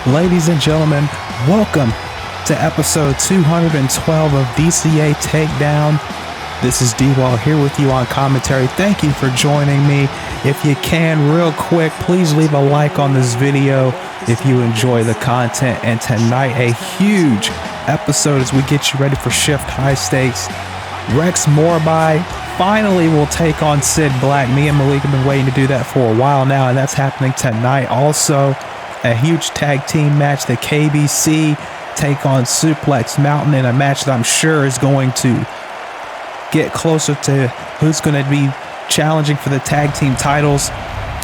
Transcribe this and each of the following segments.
Ladies and gentlemen, welcome to episode 212 of DCA Takedown. This is D-Wall here with you on commentary. Thank you for joining me. If you can, real quick, please leave a like on this video if you enjoy the content. And tonight, a huge episode as we get you ready for Shift High Stakes. Rex Morbi finally will take on Sid Black. Me and Malik have been waiting to do that for a while now, and that's happening tonight. Also, a huge tag team match. The KBC take on Suplex Mountain in a match that I'm sure is going to get closer to who's going to be challenging for the tag team titles.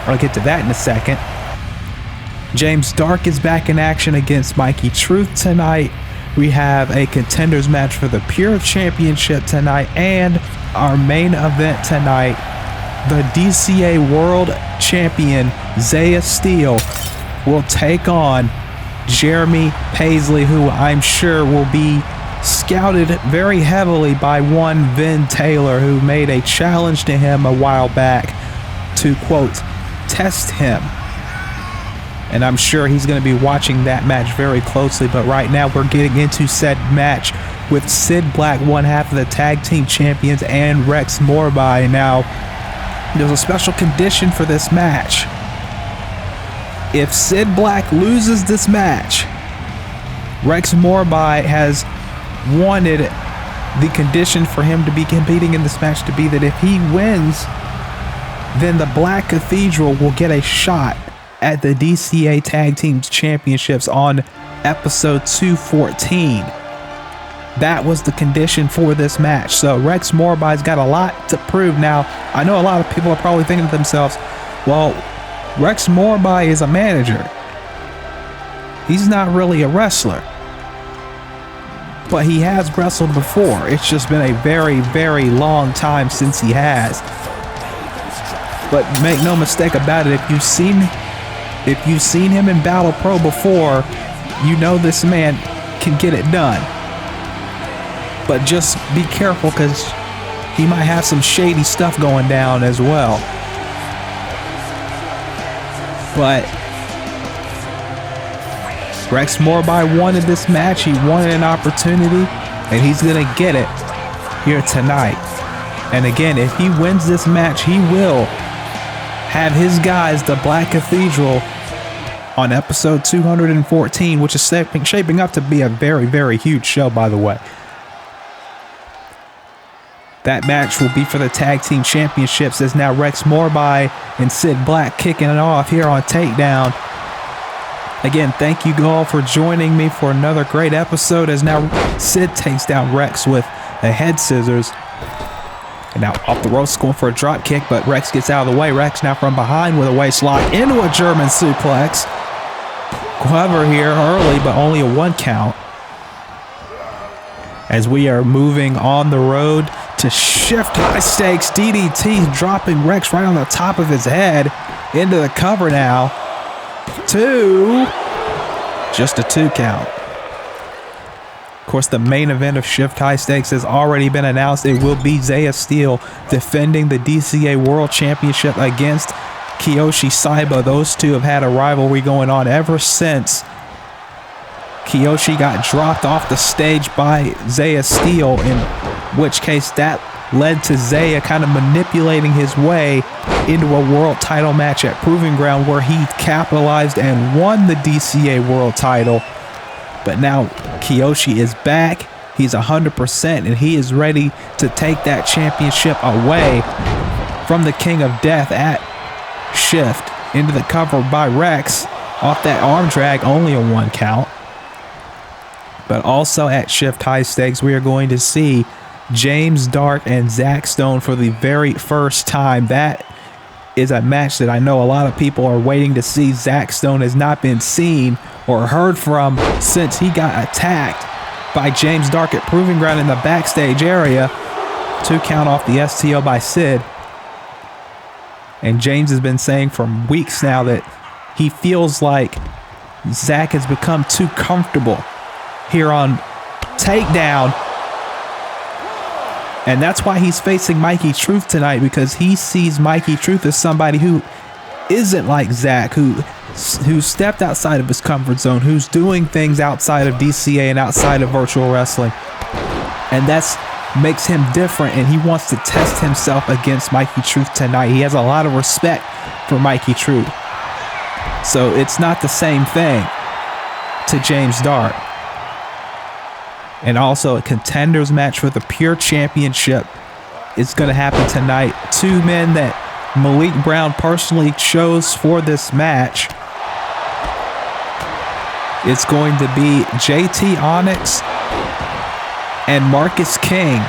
I'll get to that in a second. James Dark is back in action against Mikey Truth tonight. We have a contenders match for the Pure Championship tonight, and our main event tonight, the DCA World Champion Zaiah Steel will take on Jeremy Paisley, who I'm sure will be scouted very heavily by one Vin Taylor, who made a challenge to him a while back to, quote, test him. And I'm sure he's going to be watching that match very closely. But right now we're getting into said match with Sid Black, one half of the tag team champions, and Rex Morbi. Now, there's a special condition for this match. If Sid Black loses this match, Rex Morbi has wanted the condition for him to be competing in this match to be that if he wins, then the Black Cathedral will get a shot at the DCA Tag Team Championships on episode 214. That was the condition for this match. So Rex Morbi's got a lot to prove. Now, I know a lot of people are probably thinking to themselves, well, Rex Morbi is a manager. He's not really a wrestler. But he has wrestled before. It's just been a very, very long time since he has. But make no mistake about it, if you've seen him in Battle Pro before, you know this man can get it done. But just be careful, because he might have some shady stuff going down as well. But Rex Morbi wanted this match. He wanted an opportunity, and he's going to get it here tonight. And again, if he wins this match, he will have his guys, the Black Cathedral, on episode 214, which is shaping up to be a very, very huge show, by the way. That match will be for the Tag Team Championships, as now Rex Morbi and Sid Black kicking it off here on Takedown. Again, thank you all for joining me for another great episode, as now Sid takes down Rex with a head scissors. And now off the ropes, going for a drop kick, but Rex gets out of the way. Rex now from behind with a waist lock into a German suplex. Clever here early, but only a 1 count. As we are moving on the road to Shift High Stakes, DDT dropping Rex right on the top of his head into the cover now. 2. Just a 2 count. Of course, the main event of Shift High Stakes has already been announced. It will be Zaiah Steel defending the DCA World Championship against Kiyoshi Saiba. Those two have had a rivalry going on ever since Kiyoshi got dropped off the stage by Zaiah Steel, in which case that led to Zaiah kind of manipulating his way into a world title match at Proving Ground, where he capitalized and won the DCA world title. But now Kiyoshi is back. He's 100% and he is ready to take that championship away from the King of Death at Shift into the cover by Rex off that arm drag, only a 1 count. But also at Shift High Stakes, we are going to see James Dark and Zach Stone for the very first time. That is a match that I know a lot of people are waiting to see. Zach Stone has not been seen or heard from since he got attacked by James Dark at Proving Ground in the backstage area. 2 count off the STO by Sid. And James has been saying for weeks now that he feels like Zach has become too comfortable here on Takedown. And that's why he's facing Mikey Truth tonight, because he sees Mikey Truth as somebody who isn't like Zach, who stepped outside of his comfort zone, who's doing things outside of DCA and outside of virtual wrestling. And that's makes him different, and he wants to test himself against Mikey Truth tonight. He has a lot of respect for Mikey Truth. So it's not the same thing to James Dark. And also a contenders match for the Pure Championship is going to happen tonight. 2 men that Malik Brown personally chose for this match. It's going to be JT Onyx and Marcus King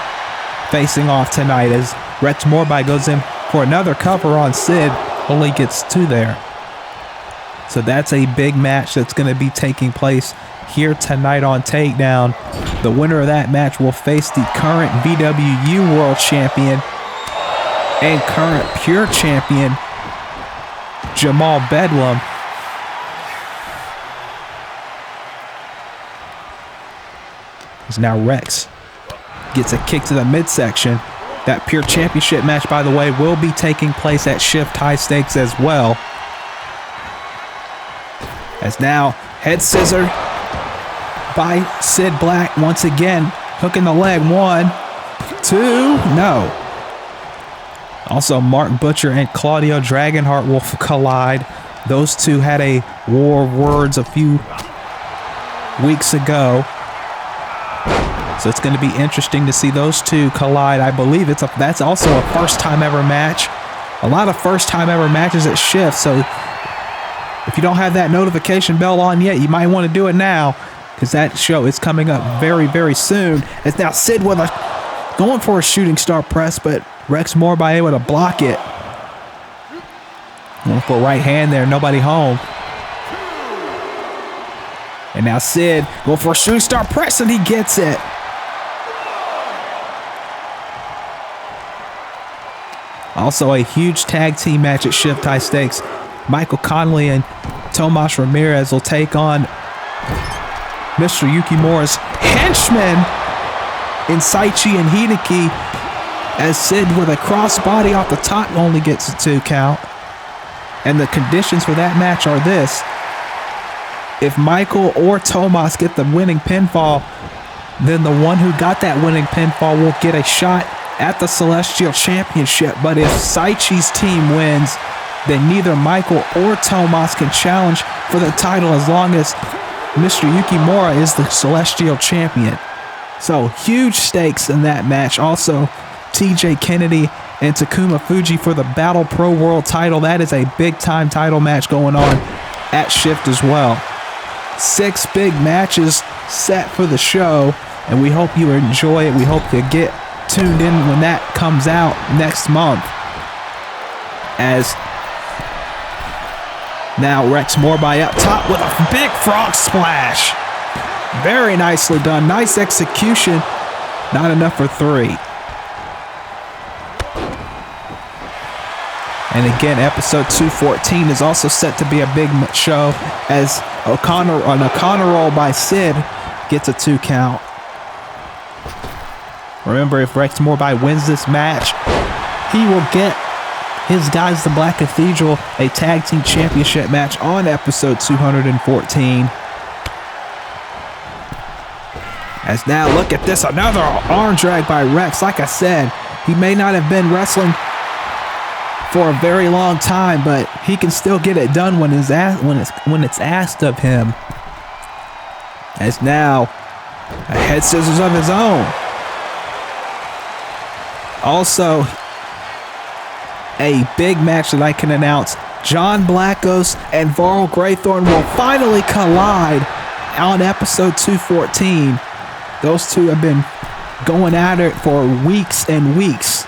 facing off tonight as Rex Morbi goes in for another cover on Sid. Only gets 2 there. So that's a big match that's going to be taking place here tonight on Takedown. The winner of that match will face the current VWU World Champion and current Pure Champion Jamal Bedlam. As now Rex gets a kick to the midsection. That Pure Championship match, by the way, will be taking place at Shift High Stakes as well. As now head scissor by Sid Black once again, hooking the leg. 1, 2, no. Also, Mark Butcher and Claudio Dragonheart will collide. Those two had a war of words a few weeks ago. So it's going to be interesting to see those two collide. I believe that's also a first time ever match. A lot of first time ever matches at Shift. So if you don't have that notification bell on yet, you might want to do it now, because that show is coming up very, very soon. It's now Sid with going for a shooting star press, but Rex Morbi able to block it. Going for a right hand there, nobody home. And now Sid going for a shooting star press, and he gets it. Also a huge tag team match at Shift High Stakes. Michael Conley and Tomas Ramirez will take on Mr. Yukimura's henchmen in Saichi and Hideki, as Sid with a crossbody off the top only gets a 2 count. And the conditions for that match are this: if Michael or Tomas get the winning pinfall, then the one who got that winning pinfall will get a shot at the Celestial Championship. But if Saichi's team wins, then neither Michael or Tomas can challenge for the title as long as Mr. Yukimura is the Celestial Champion. So huge stakes in that match. Also, TJ Kennedy and Takuma Fuji for the Battle Pro World title. That is a big time title match going on at Shift as well. 6 big matches set for the show, and we hope you enjoy it. We hope you get tuned in when that comes out next month. As now Rex Morbi up top with a big frog splash. Very nicely done. Nice execution. Not enough for 3. And again, episode 214 is also set to be a big show, as an O'Connor roll by Sid gets a 2 count. Remember, if Rex Morbi wins this match, he will get his guys, the Black Cathedral, a tag team championship match on episode 214. As now, look at this, another arm drag by Rex. Like I said, he may not have been wrestling for a very long time, but he can still get it done when it's asked of him. As now, a head scissors of his own. Also, a big match that I can announce. John Blackos and Varl Graythorne will finally collide on episode 214. Those two have been going at it for weeks and weeks.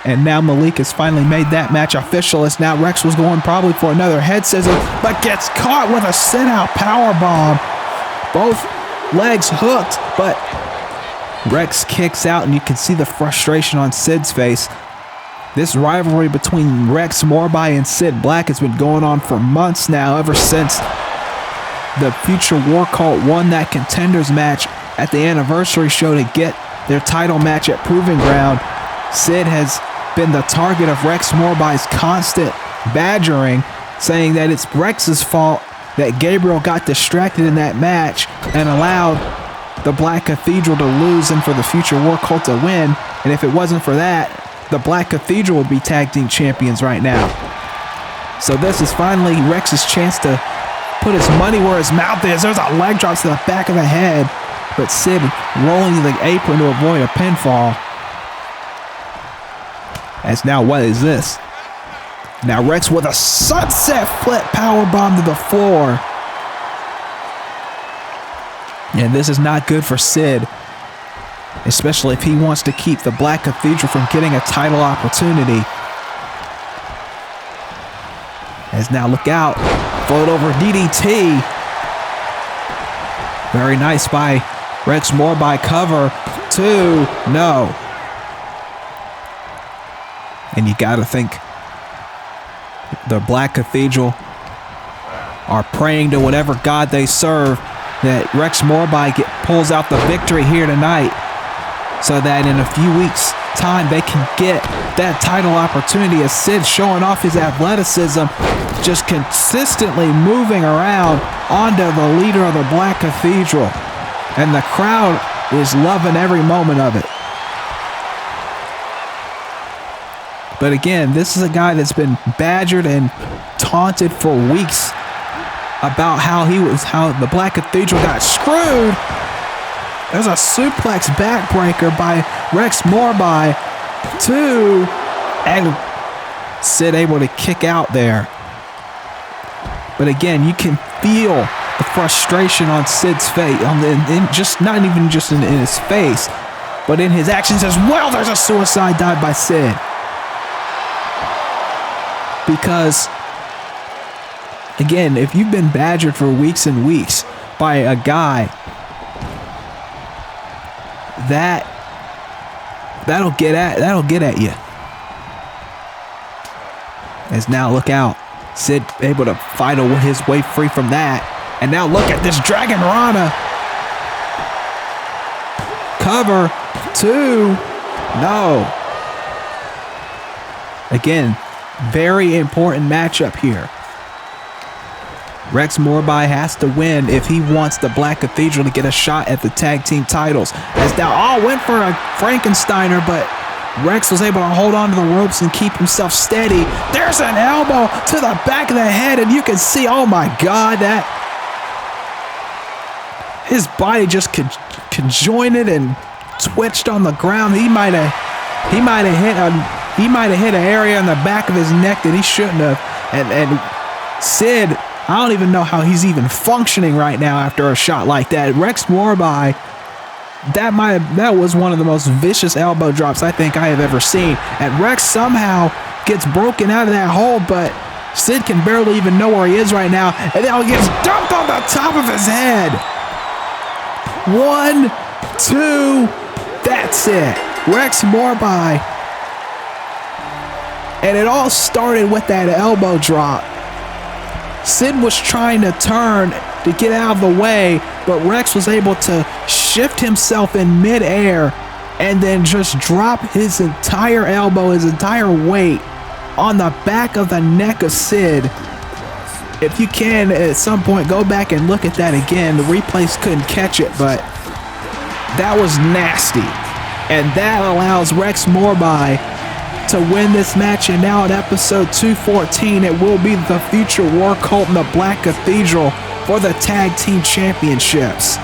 And now Malik has finally made that match official, as now Rex was going probably for another head scissor, but gets caught with a sit-out powerbomb. Both legs hooked, but Rex kicks out, and you can see the frustration on Sid's face. This rivalry between Rex Morbi and Sid Black has been going on for months now, ever since the Future War Cult won that Contenders match at the anniversary show to get their title match at Proving Ground. Sid has been the target of Rex Morbi's constant badgering, saying that it's Rex's fault that Gabriel got distracted in that match and allowed the Black Cathedral to lose and for the Future War Cult to win. And if it wasn't for that, the Black Cathedral would be tag team champions right now. So this is finally Rex's chance to put his money where his mouth is. There's a leg drop to the back of the head, but Sid rolling the apron to avoid a pinfall. As now, what is this? Now Rex with a sunset flip powerbomb to the floor. And this is not good for Sid, especially if he wants to keep the Black Cathedral from getting a title opportunity. As now, look out, float over DDT. Very nice by Rex Morbi. Cover 2, no. And you gotta think the Black Cathedral are praying to whatever God they serve that Rex Morbi pulls out the victory here tonight, so that in a few weeks' time they can get that title opportunity, as Sid showing off his athleticism, just consistently moving around onto the leader of the Black Cathedral. And the crowd is loving every moment of it. But again, this is a guy that's been badgered and taunted for weeks about how the Black Cathedral got screwed. There's a suplex backbreaker by Rex Morbi, 2, and Sid able to kick out there. But again, you can feel the frustration on Sid's face, not even just in his face, but in his actions as well. There's a suicide dive by Sid. Because, again, if you've been badgered for weeks and weeks by a guy, that'll get at you. As now, look out, Sid able to fight his way free from that. And now look at this Dragon Rana. Cover 2, no. Again, very important matchup here. Rex Morbi has to win if he wants the Black Cathedral to get a shot at the tag team titles. As now went for a Frankensteiner, but Rex was able to hold on to the ropes and keep himself steady. There's an elbow to the back of the head, and you can see, oh my God, that his body just conjoined and twitched on the ground. He might have hit an area in the back of his neck that he shouldn't have. And Sid, I don't even know how he's even functioning right now after a shot like that. Rex Morbi, that was one of the most vicious elbow drops I think I have ever seen. And Rex somehow gets broken out of that hold, but Sid can barely even know where he is right now. And then he gets dumped on the top of his head. 1, 2, that's it. Rex Morbi. And it all started with that elbow drop. Sid was trying to turn to get out of the way, but Rex was able to shift himself in midair and then just drop his entire elbow, his entire weight on the back of the neck of Sid. If you can, at some point, go back and look at that again. The replays couldn't catch it, but that was nasty. And that allows Rex Morbi to win this match. And now at episode 214, it will be the Future War Cult and the Black Cathedral for the Tag Team Championships.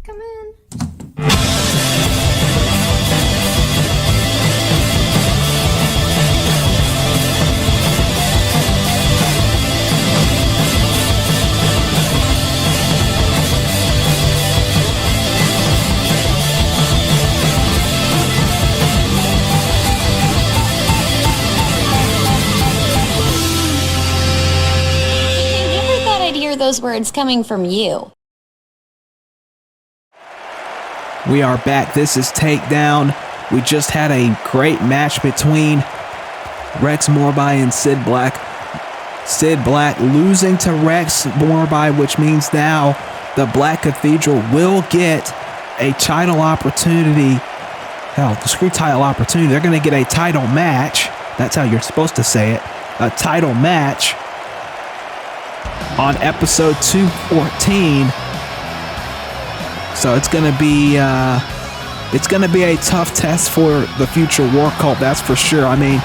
Come in. Never thought I'd hear those words coming from you. We are back. This is Takedown. We just had a great match between Rex Morbi and Sid Black. Sid Black losing to Rex Morbi, which means now the Black Cathedral will get a title opportunity. Hell, the screw title opportunity. They're going to get a title match. That's how you're supposed to say it. A title match on episode 214. So it's gonna be a tough test for the Future War Cult, that's for sure. I mean,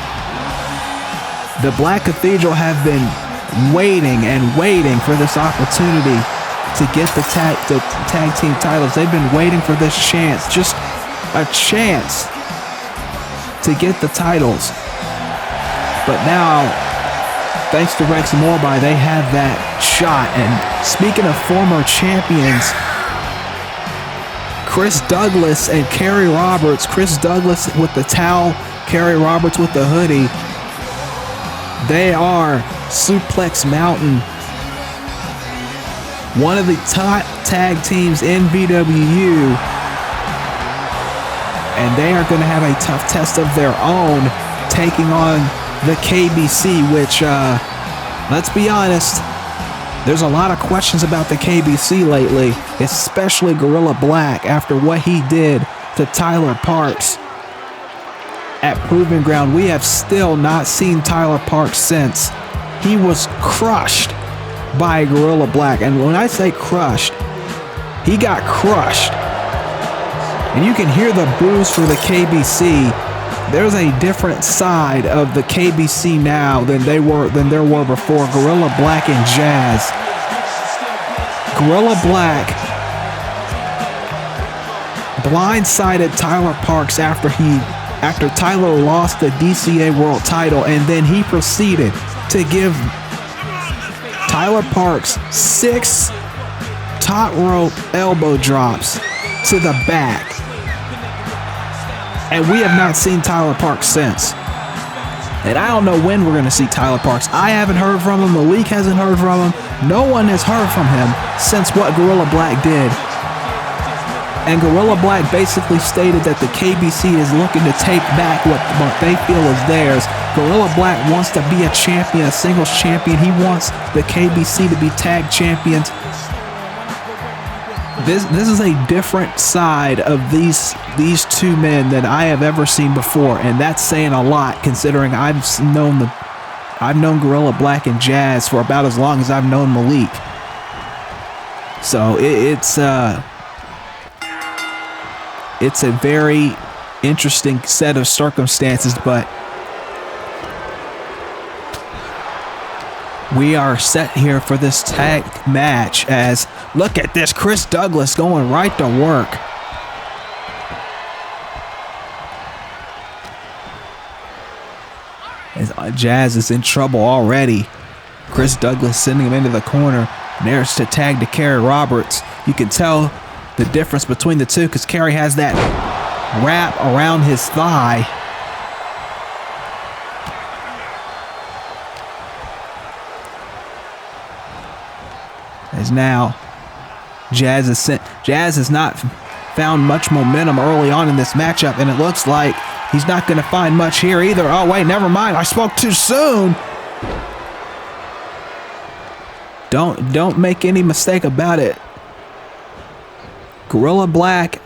the Black Cathedral have been waiting and waiting for this opportunity to get the tag team titles. They've been waiting for this chance, just a chance to get the titles. But now, thanks to Rex Morbi, they have that shot. And speaking of former champions, Chris Douglas and Kerry Roberts. Chris Douglas with the towel, Kerry Roberts with the hoodie. They are Suplex Mountain, one of the top tag teams in VWU. And they are going to have a tough test of their own, taking on the KBC, which, let's be honest, there's a lot of questions about the KBC lately, especially Gorilla Black after what he did to Tyler Parks at Proving Ground. We have still not seen Tyler Parks since. He was crushed by Gorilla Black. And when I say crushed, he got crushed. And you can hear the boos for the KBC. There's a different side of the KBC now than there were before. Gorilla Black and Jazz. Gorilla Black blindsided Tyler Parks after Tyler lost the DCA World title, and then he proceeded to give Tyler Parks 6 top rope elbow drops to the back. And we have not seen Tyler Parks since. And I don't know when we're going to see Tyler Parks. I haven't heard from him. Malik hasn't heard from him. No one has heard from him since what Gorilla Black did. And Gorilla Black basically stated that the KBC is looking to take back what they feel is theirs. Gorilla Black wants to be a champion, a singles champion. He wants the KBC to be tag champions. This is a different side of these two men than I have ever seen before, and that's saying a lot considering I've known Gorilla Black and Jazz for about as long as I've known Malik. So it's a very interesting set of circumstances, but we are set here for this tag match. As look at this, Chris Douglas going right to work. As Jazz is in trouble already. Chris Douglas sending him into the corner. There's to tag to Kerry Roberts. You can tell the difference between the two, because Kerry has that wrap around his thigh. As now Jazz has not found much momentum early on in this matchup, and it looks like he's not going to find much here either. Oh wait, never mind, I spoke too soon. Don't make any mistake about it. Gorilla Black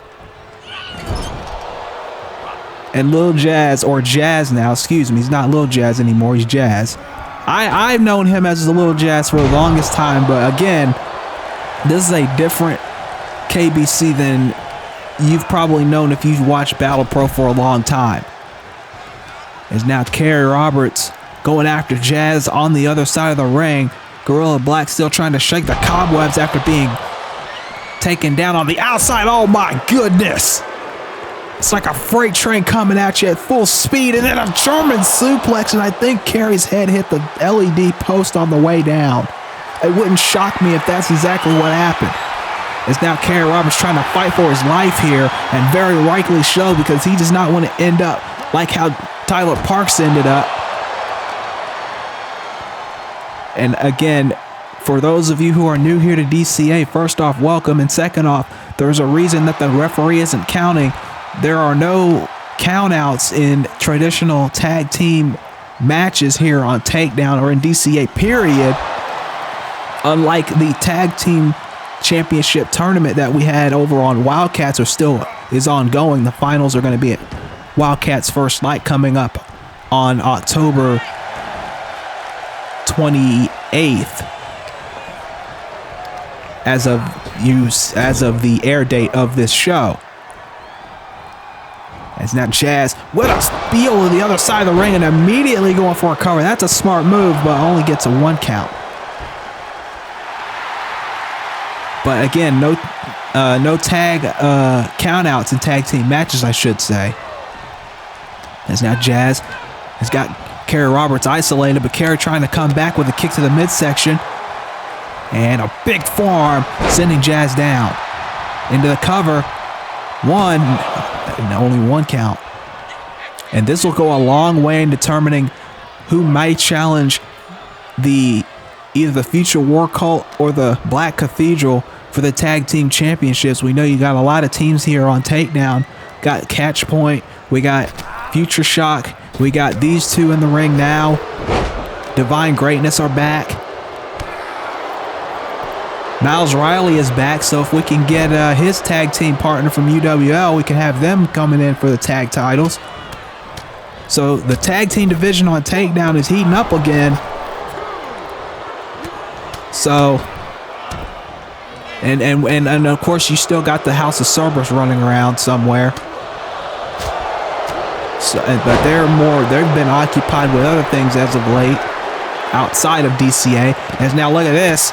and Lil Jazz, or Jazz now, excuse me, he's not Lil Jazz anymore, he's Jazz. I've known him as the Lil Jazz for the longest time, but again, this is a different KBC than you've probably known if you've watched Battle Pro for a long time. As now Kerry Roberts going after Jazz on the other side of the ring. Gorilla Black still trying to shake the cobwebs after being taken down on the outside. Oh my goodness. It's like a freight train coming at you at full speed, and then a German suplex, and I think Kerry's head hit the LED post on the way down. It wouldn't shock me if that's exactly what happened. As now Kerry Roberts trying to fight for his life here, and very rightly so, because he does not want to end up like how Tyler Parks ended up. And again, for those of you who are new here to DCA, first off, welcome, and second off, there's a reason that the referee isn't counting. There are no countouts in traditional tag team matches here on Takedown or in DCA, period. Unlike the tag team championship tournament that we had over on Wildcats is ongoing. The finals are going to be at Wildcats First Night coming up on October 28th as of the air date of this show. As now Jazz with a spiel to the other side of the ring and immediately going for a cover. That's a smart move, but only gets a 1 count. But again, no tag countouts in tag team matches, I should say. As now Jazz has got Kerry Roberts isolated, but Kerry trying to come back with a kick to the midsection. And a big forearm sending Jazz down. Into the cover. Only 1 count. And this will go a long way in determining who might challenge either the Future War Cult or the Black Cathedral for the tag team championships. We know you got a lot of teams here on Takedown. Got Catch Point, we got Future Shock, we got these two in the ring now. Divine Greatness are back. Miles Riley is back, so if we can get his tag team partner from UWL, we can have them coming in for the tag titles. So the tag team division on Takedown is heating up again. So, and of course you still got the House of Cerberus running around somewhere. So, but they've been occupied with other things as of late, outside of DCA. As now look at this.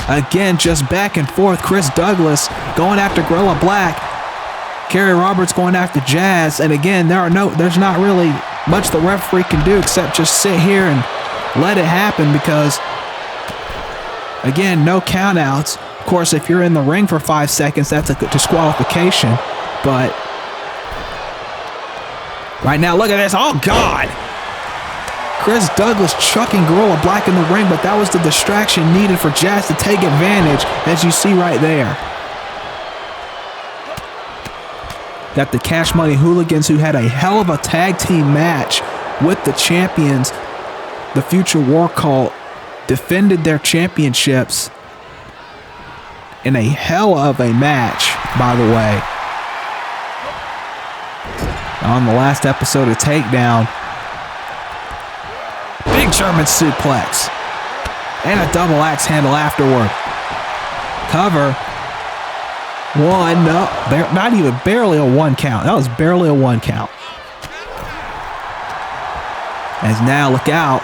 Again, just back and forth. Chris Douglas going after Gorilla Black. Kerry Roberts going after Jazz. And again, there's not really much the referee can do except just sit here and let it happen, because again, no countouts. Of course, if you're in the ring for 5 seconds, that's a disqualification. But right now, look at this. Oh, God. Chris Douglas chucking Gorilla Black in the ring, but that was the distraction needed for Jazz to take advantage, as you see right there. Got the Cash Money Hooligans, who had a hell of a tag team match with the champions. The Future War Cult defended their championships in a hell of a match, by the way. On the last episode of Takedown, big German suplex and a double axe handle afterward. Cover. One, no, barely a 1 count. That was barely a 1 count. As now, look out.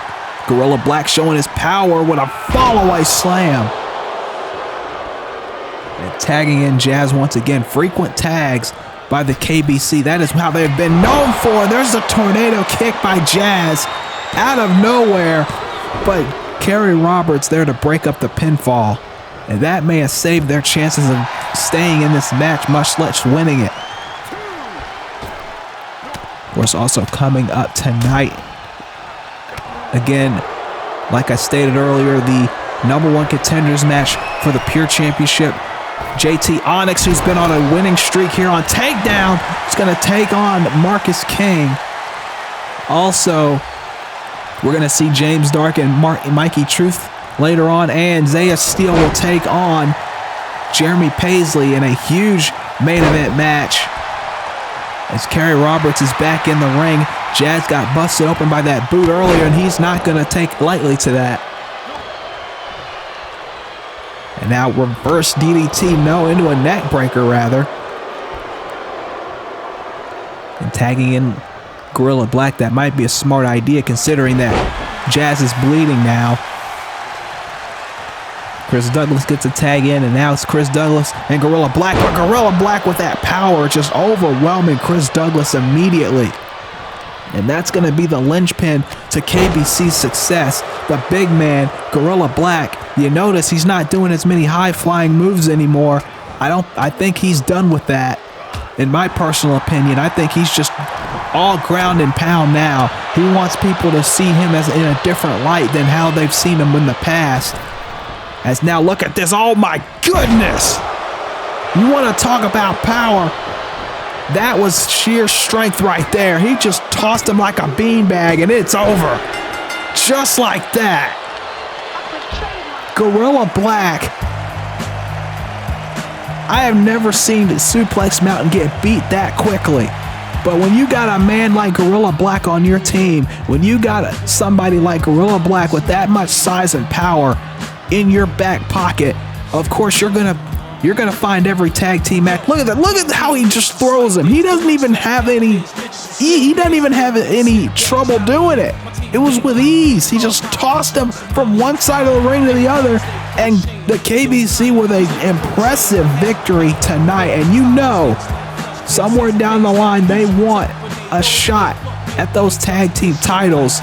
Gorilla Black showing his power with a fall-away slam. And tagging in Jazz once again. Frequent tags by the KBC. That is how they've been known for. There's a tornado kick by Jazz out of nowhere. But Kerry Roberts there to break up the pinfall. And that may have saved their chances of staying in this match, much less winning it. Of course, also coming up tonight, again, like I stated earlier, the #1 contenders match for the Pure Championship. JT Onyx, who's been on a winning streak here on Takedown, is going to take on Marcus King. Also, we're going to see James Dark and Mikey Truth later on, and Zaiah Steel will take on Jeremy Paisley in a huge main event match. As Kerry Roberts is back in the ring, Jazz got busted open by that boot earlier, and he's not going to take lightly to that. And now reverse DDT, no, into a neck breaker rather. And tagging in Gorilla Black, that might be a smart idea considering that Jazz is bleeding now. Chris Douglas gets a tag in, and now it's Chris Douglas and Gorilla Black. But Gorilla Black with that power just overwhelming Chris Douglas immediately. And that's going to be the linchpin to KBC's success. The big man, Gorilla Black, you notice he's not doing as many high-flying moves anymore. I think he's done with that. In my personal opinion, I think he's just all ground and pound now. He wants people to see him as in a different light than how they've seen him in the past. As now, look at this. Oh my goodness! You want to talk about power? That was sheer strength right there. He just tossed him like a beanbag, and it's over. Just like that. Gorilla Black. I have never seen Suplex Mountain get beat that quickly. But when you got a man like Gorilla Black on your team, when you got somebody like Gorilla Black with that much size and power in your back pocket, of course you're gonna find every tag team match. Look at that! Look at how he just throws him. He doesn't even have any. He doesn't even have any trouble doing it. It was with ease. He just tossed him from one side of the ring to the other, and the KBC with an impressive victory tonight. And you know, somewhere down the line, they want a shot at those tag team titles,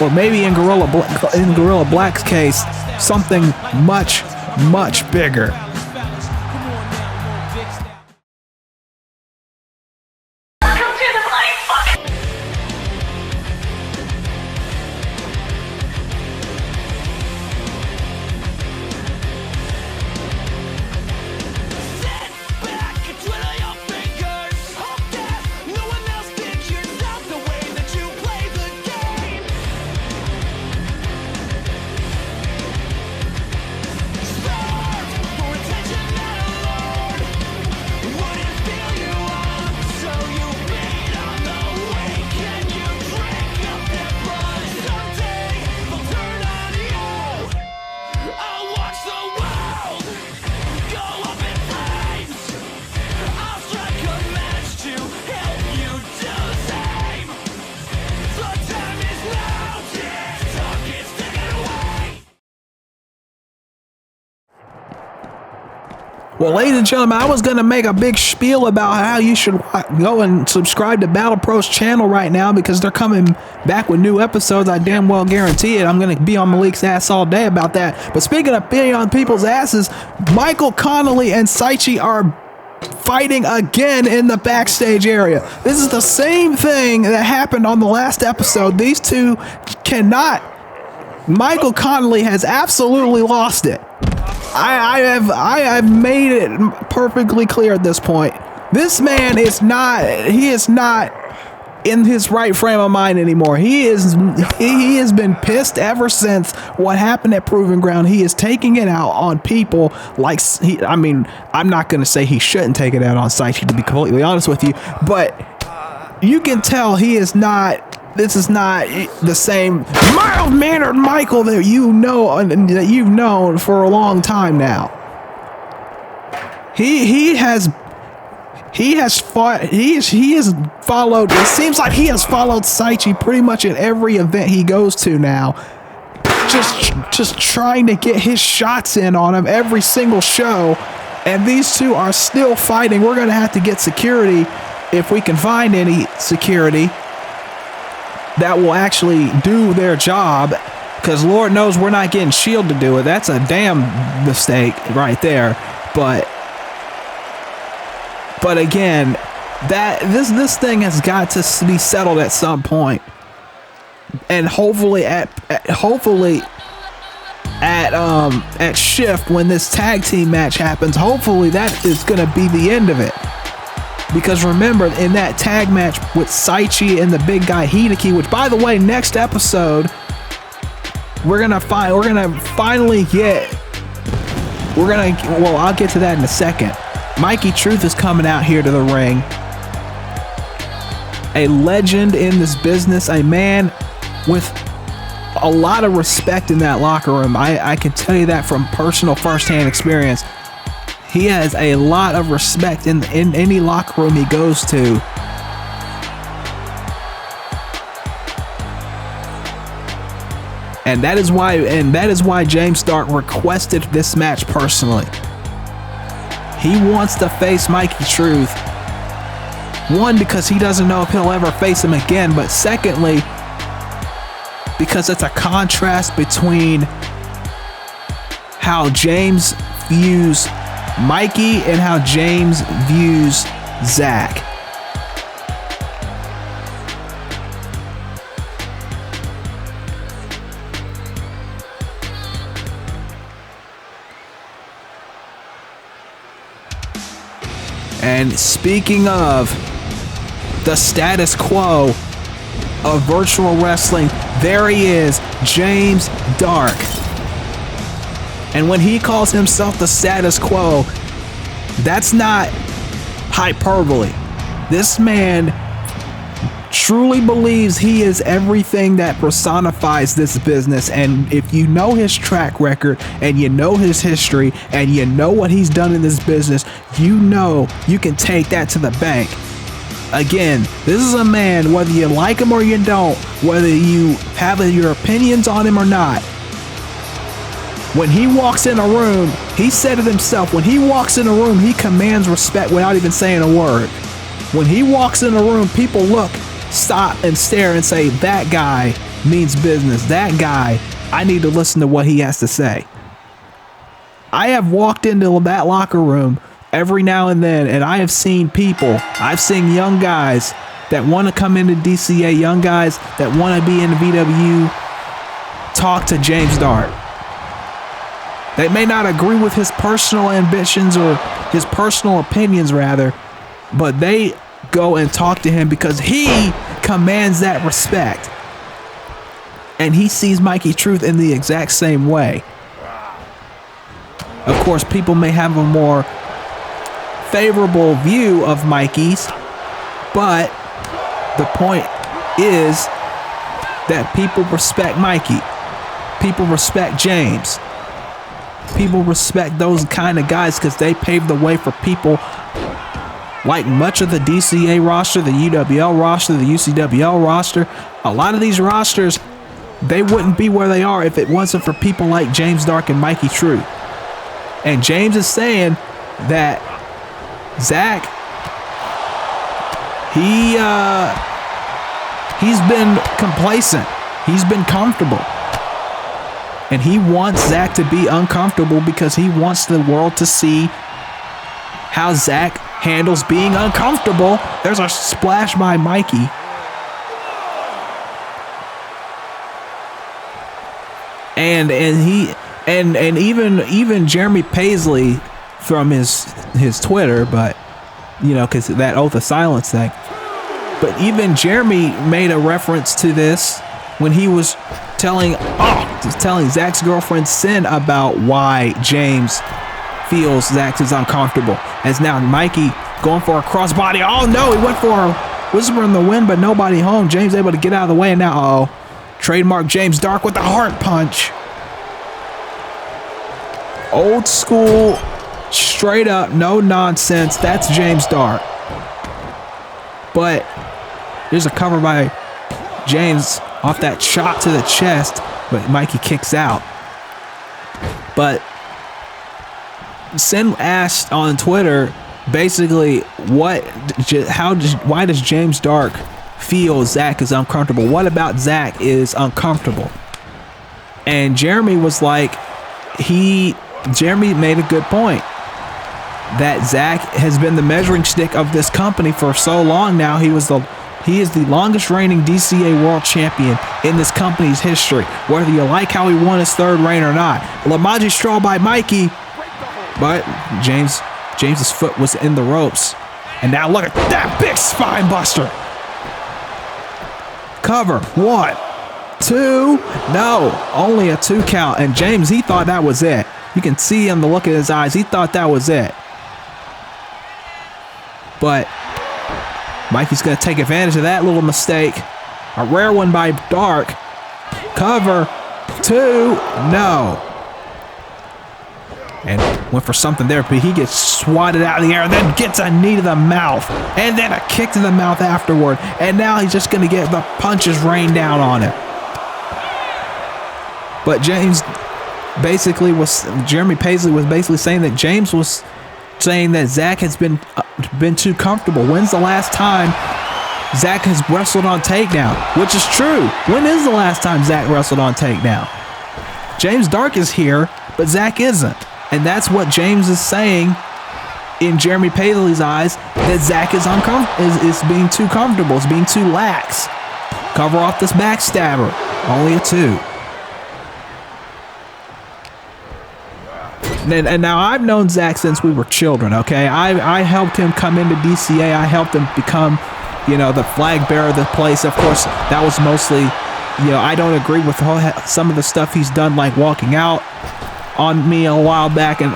or maybe in Gorilla Black's case, something much, much bigger. Well, ladies and gentlemen, I was going to make a big spiel about how you should go and subscribe to Battle Pro's channel right now because they're coming back with new episodes. I damn well guarantee it. I'm going to be on Malik's ass all day about that. But speaking of being on people's asses, Michael Connolly and Saichi are fighting again in the backstage area. This is the same thing that happened on the last episode. These two cannot. Michael Connolly has absolutely lost it. I have made it perfectly clear at this point. This man is not in his right frame of mind anymore. He has been pissed ever since what happened at Proving Ground. He is taking it out on people like I'm not going to say he shouldn't take it out on Saichi, to be completely honest with you, but you can tell he is not. This is not the same mild-mannered Michael that you know and that you've known for a long time now. He has followed. It seems like he has followed Saichi pretty much at every event he goes to now. Just trying to get his shots in on him every single show, and these two are still fighting. We're gonna have to get security if we can find any security that will actually do their job, because Lord knows we're not getting Shield to do it. That's a damn mistake right there. But But again, that this thing has got to be settled at some point, and hopefully at Shift, when this tag team match happens, hopefully that is going to be the end of it. Because remember, in that tag match with Saichi and the big guy Hideki, which by the way, next episode I'll get to that in a second. Mikey Truth is coming out here to the ring. A legend in this business, a man with a lot of respect in that locker room. I can tell you that from personal first-hand experience. He has a lot of respect in any locker room he goes to. And that is why James Stark requested this match personally. He wants to face Mikey Truth. One, because he doesn't know if he'll ever face him again, but secondly, because it's a contrast between how James views Mikey and how James views Zach. And speaking of the status quo of virtual wrestling, there he is, James Dark. And when he calls himself the status quo, that's not hyperbole. This man truly believes he is everything that personifies this business. And if you know his track record and you know his history and you know what he's done in this business, you know you can take that to the bank. Again, this is a man, whether you like him or you don't, whether you have your opinions on him or not, when he walks in a room, he said it himself, when he walks in a room, he commands respect without even saying a word. When he walks in a room, people look, stop, and stare and say, that guy means business. That guy, I need to listen to what he has to say. I have walked into that locker room every now and then, and I have seen people, I've seen young guys that want to come into DCA, young guys that want to be in the VW, talk to James Dark. They may not agree with his personal ambitions or his personal opinions, rather, but they go and talk to him because he commands that respect. And he sees Mikey Truth in the exact same way. Of course, people may have a more favorable view of Mikey's, but the point is that people respect Mikey. People respect James. People respect those kind of guys because they paved the way for people like much of the DCA roster, the UWL roster, the UCWL roster. A lot of these rosters, they wouldn't be where they are if it wasn't for people like James Dark and Mikey Truth. And James is saying that Zach, he's been complacent. He's been comfortable. And he wants Zach to be uncomfortable because he wants the world to see how Zach handles being uncomfortable. There's a splash by Mikey. And even Jeremy Paisley from his Twitter, but you know, because that oath of silence thing. But even Jeremy made a reference to this when he was telling Zach's girlfriend Sin about why James feels Zach is uncomfortable. As now Mikey going for a crossbody. Oh no, he went for a whisper in the wind, but nobody home. James able to get out of the way, and now trademark James Dark with the heart punch. Old school, straight up, no nonsense. That's James Dark. But there's a cover by James off that shot to the chest, but Mikey kicks out. But Sin asked on Twitter basically why does James Dark feel Zach is uncomfortable? What about Zach is uncomfortable? And Jeremy was like, Jeremy made a good point. that Zach has been the measuring stick of this company for so long now. He is the longest reigning DCA world champion in this company's history, whether you like how he won his third reign or not. Lamaji straw by Mikey, but James's foot was in the ropes. And now look at that big spine buster. Cover, 1, 2, no, only a 2 count. And James, he thought that was it. You can see him, the look in his eyes, he thought that was it. But Mikey's going to take advantage of that little mistake. A rare one by Dark. Cover, 2, no. And went for something there, but he gets swatted out of the air and then gets a knee to the mouth. And then a kick to the mouth afterward. And now he's just going to get the punches rained down on him. But Jeremy Paisley was basically saying that James was saying that Zach has been too comfortable. When's the last time Zach has wrestled on takedown? Which is true. When is the last time Zach wrestled on takedown? James Dark is here, but Zach isn't. And that's what James is saying in Jeremy Paisley's eyes, that Zach is is being too comfortable, is being too lax. Cover off this backstabber. Only a 2. And now I've known Zach since we were children, okay? I helped him come into DCA. I helped him become, the flag bearer of the place. Of course, that was mostly, I don't agree with some of the stuff he's done, like walking out on me a while back and,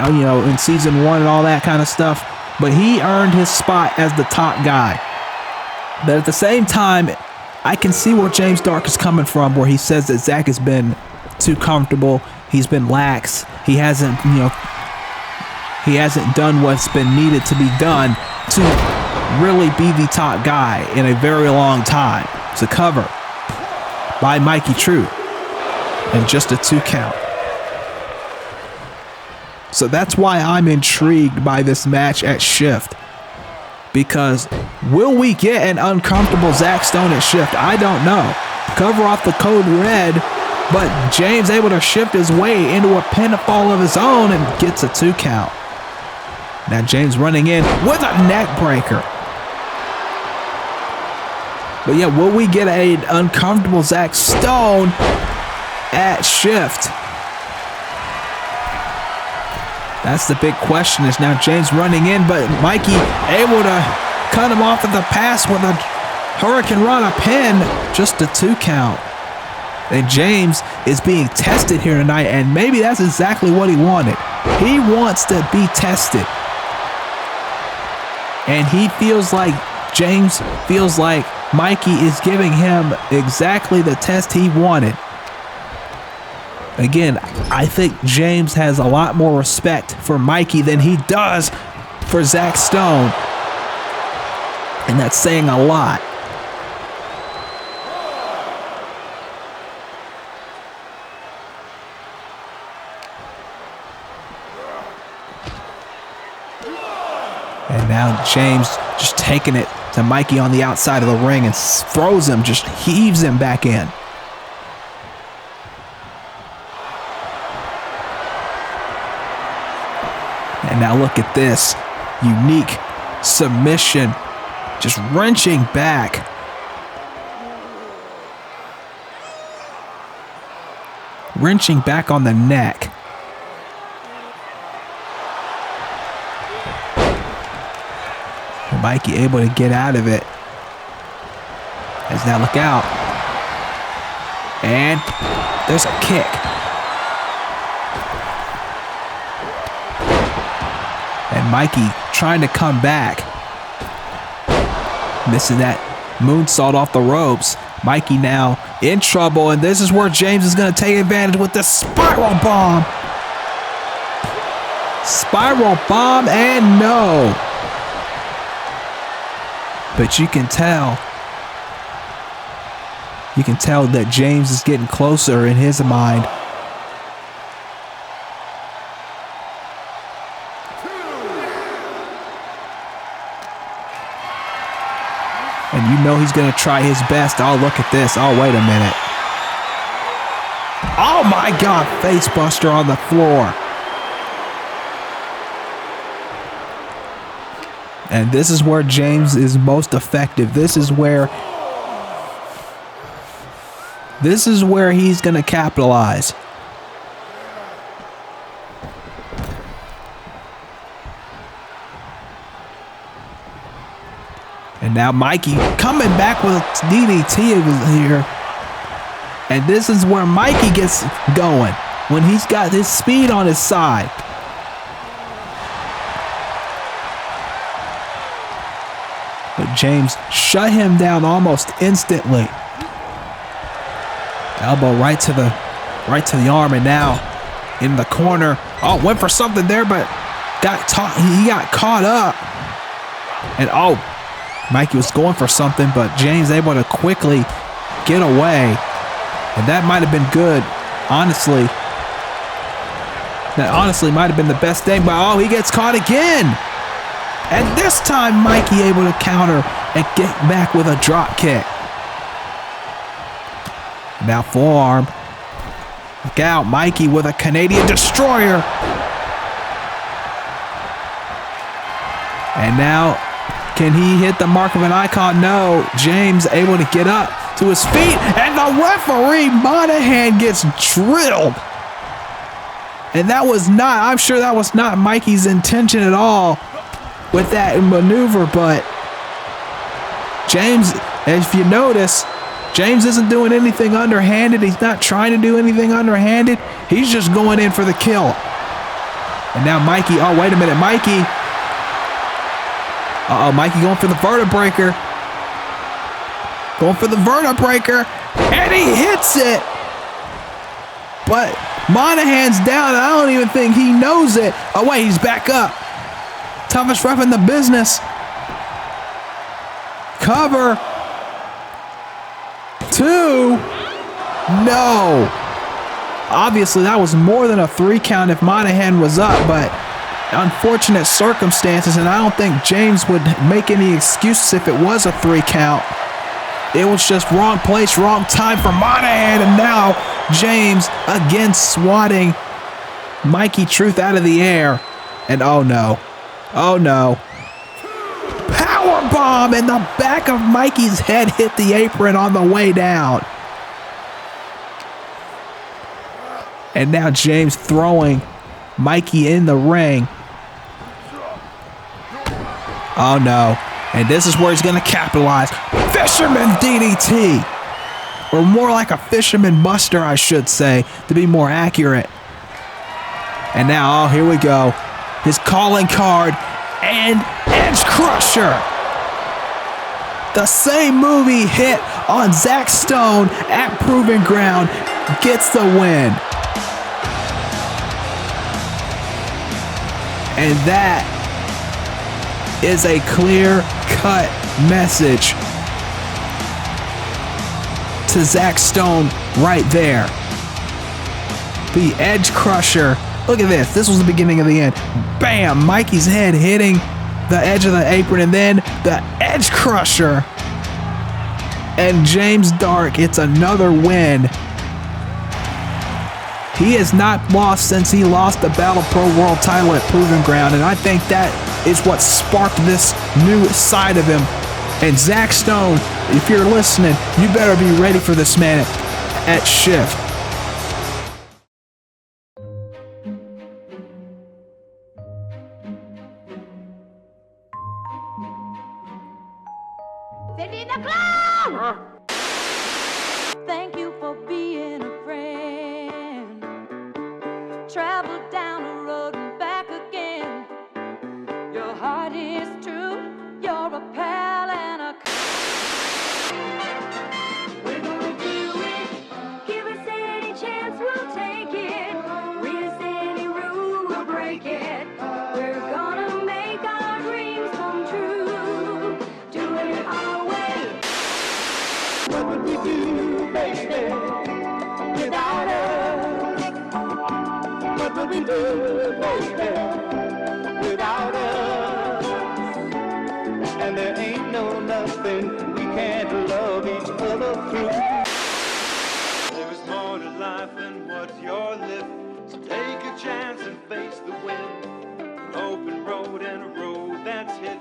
in season 1 and all that kind of stuff. But he earned his spot as the top guy. But at the same time, I can see where James Dark is coming from, where he says that Zach has been too comfortable. He's been lax. He hasn't done what's been needed to be done to really be the top guy in a very long time. It's a cover by Mikey True and just a 2 count. So that's why I'm intrigued by this match at Shift. Because will we get an uncomfortable Zach Stone at Shift? I don't know. Cover off the code red. But James able to shift his way into a pinfall of his own and gets a 2 count. Now James running in with a neck breaker. But yeah, will we get an uncomfortable Zach Stone at Shift? That's the big question. Is now James running in, but Mikey able to cut him off at the pass with a Hurricane Rana pin. Just a 2 count. And James is being tested here tonight, and maybe that's exactly what he wanted. He wants to be tested. And James feels like Mikey is giving him exactly the test he wanted. Again, I think James has a lot more respect for Mikey than he does for Zach Stone. And that's saying a lot. And now James just taking it to Mikey on the outside of the ring and throws him, just heaves him back in. And now look at this unique submission, just wrenching back. Wrenching back on the neck. Mikey able to get out of it. As now look out. And there's a kick. And Mikey trying to come back. Missing that moonsault off the ropes. Mikey now in trouble, and this is where James is going to take advantage with the spiral bomb. Spiral bomb, and no. But you can tell that James is getting closer in his mind. And you know he's going to try his best. Oh, look at this. Oh, wait a minute. Oh, my God. Face buster on the floor. And this is where James is most effective. This is where he's going to capitalize. And now Mikey coming back with DDT here. And this is where Mikey gets going, when he's got his speed on his side. But James shut him down almost instantly. Elbow right to the arm, and now in the corner. Oh, went for something there, but he got caught up. And oh, Mikey was going for something, but James able to quickly get away. And that might have been good, honestly. That honestly might have been the best thing, but oh, he gets caught again. And this time, Mikey able to counter and get back with a drop kick. Now forearm. Look out, Mikey with a Canadian destroyer. And now, can he hit the mark of an icon? No. James able to get up to his feet, and the referee, Monahan, gets drilled. And that was not, I'm sure that was not Mikey's intention at all with that maneuver, but James, if you notice, James isn't doing anything underhanded. He's not trying to do anything underhanded. He's just going in for the kill. And now Mikey, oh, wait a minute, Mikey. Uh-oh, Mikey going for the vertebraker. Going for the vertebraker, and he hits it. But Monahan's down, and I don't even think he knows it. Oh, wait, he's back up. Toughest ref in the business. Cover. 2. No. Obviously, that was more than a 3 count if Monahan was up, but unfortunate circumstances, and I don't think James would make any excuses if it was a 3 count. It was just wrong place, wrong time for Monahan, and now James again swatting Mikey Truth out of the air. And oh no, oh no. Power bomb, and the back of Mikey's head hit the apron on the way down. And now James throwing Mikey in the ring. Oh no. And this is where he's going to capitalize. Fisherman DDT. Or more like a fisherman buster, I should say, to be more accurate. And now, oh, here we go. His calling card and Edge Crusher. The same movie hit on Zach Stone at Proving Ground gets the win. And that is a clear-cut message to Zach Stone right there. The Edge Crusher. Look at this. This was the beginning of the end. Bam! Mikey's head hitting the edge of the apron, and then the Edge Crusher. And James Dark, it's another win. He has not lost since he lost the Battle Pro World title at Proving Ground, and I think that is what sparked this new side of him. And Zach Stone, if you're listening, you better be ready for this man at Shift. Thank you for being a friend. Travel down the road and back again. Your heart is true. You're a pal and a. We're gonna do it. Give us any chance, we'll take it. Resist any rule, we'll break it. We're gonna make our dreams come true. Do it our way. What would we do, baby, without us? What would we do, baby, without us? And there ain't no nothing we can't love each other through. There's more to life than what you're living, so take a chance and face the wind. An open road and a road that's hit.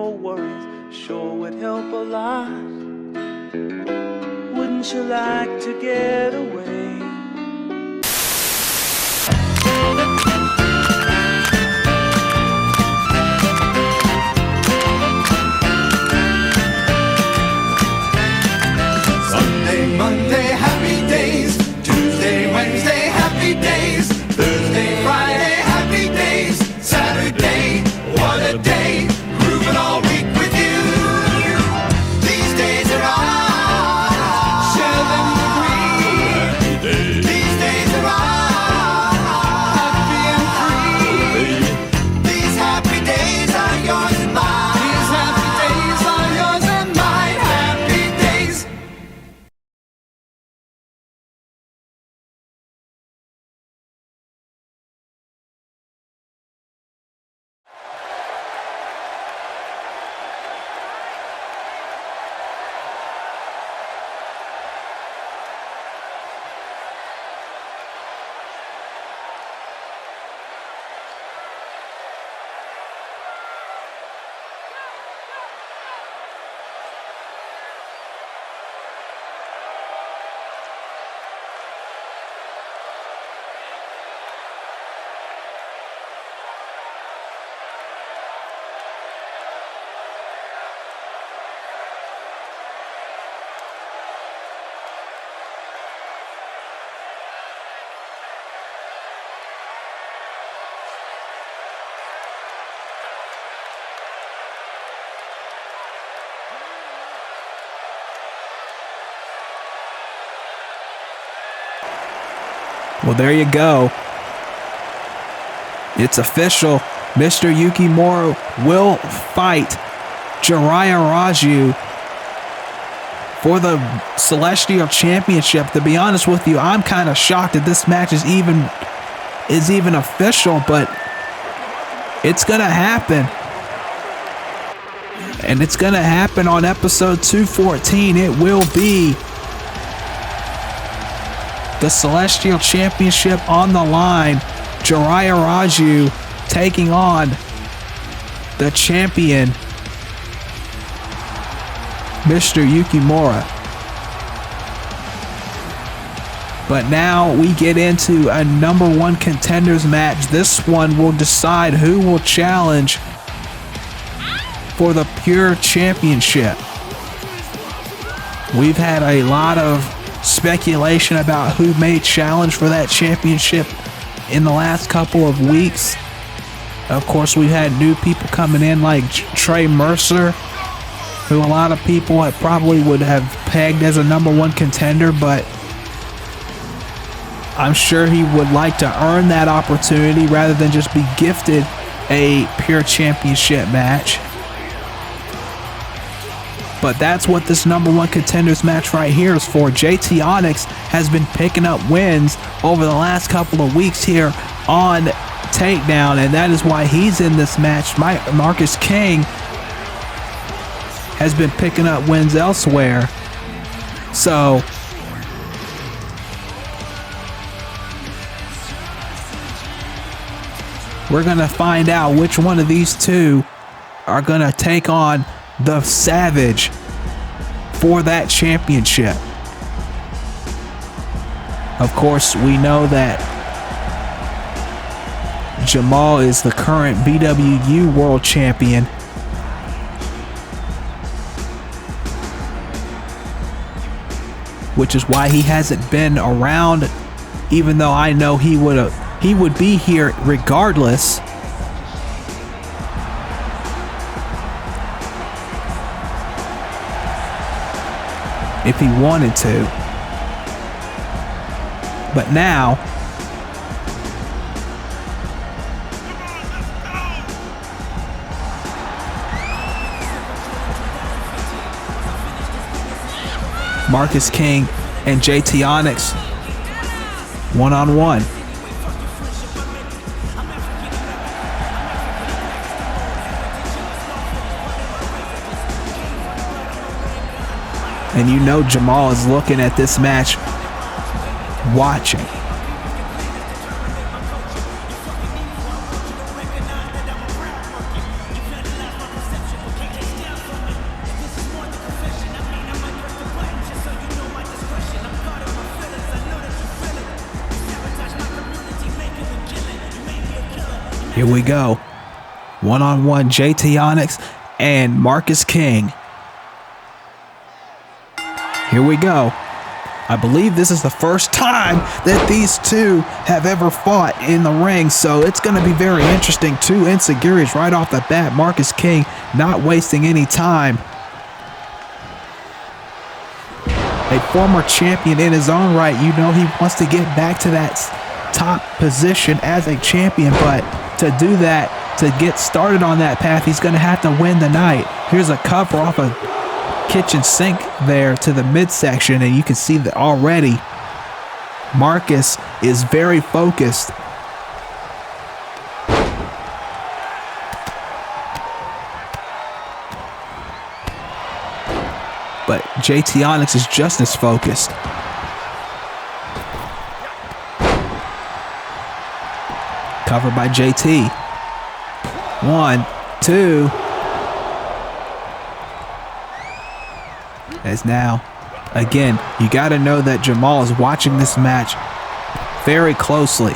your worries sure would help a lot. Wouldn't you like to get away? Sunday, Monday, happy days. Tuesday, Wednesday, happy days. Thursday, Friday, happy days. Saturday, what a day. Grooving all week with you. These days are ours. Share them with me. These days are ours. Happy and free. These happy days are yours and mine. These happy days are yours and mine. Happy days. Well, there you go. It's official. Mr. Yukimura will fight Jiraiya Raju for the Celestial Championship. To be honest with you, I'm kind of shocked that this match is even official, but it's gonna happen. And it's gonna happen on episode 214. It will be the Celestial Championship on the line. Jiraiya Raju taking on the champion, Mr. Yukimura. But now we get into a number one contenders match. This one will decide who will challenge for the Pure Championship. We've had a lot of speculation about who may challenge for that championship in the last couple of weeks. Of course, we've had new people coming in like Trey Mercer, who a lot of people probably would have pegged as a number one contender, but I'm sure he would like to earn that opportunity rather than just be gifted a Pure Championship match. But that's what this number one contenders match right here is for. JT Onyx has been picking up wins over the last couple of weeks here on Takedown, and that is why he's in this match. Marcus King has been picking up wins elsewhere. So we're going to find out which one of these two are going to take on the Savage for that championship. Of course, we know that Jamal is the current BWU World Champion. Which is why he hasn't been around, even though I know he would be here regardless. If he wanted to. But now Marcus King and JT Onyx one-on-one. And you know Jamal is looking at this match, watching. Here we go. One-on-one JT Onyx and Marcus King. Here we go. I believe this is the first time that these two have ever fought in the ring, so it's going to be very interesting. Two insecurities right off the bat. Marcus King not wasting any time. A former champion in his own right. You know he wants to get back to that top position as a champion, but to do that, to get started on that path, he's going to have to win the night. Here's a cover off a kitchen sink there to the midsection, and you can see that already Marcus is very focused. But JT Onyx is just as focused. Covered by JT. 1, 2. As now, again, you got to know that Jamal is watching this match very closely.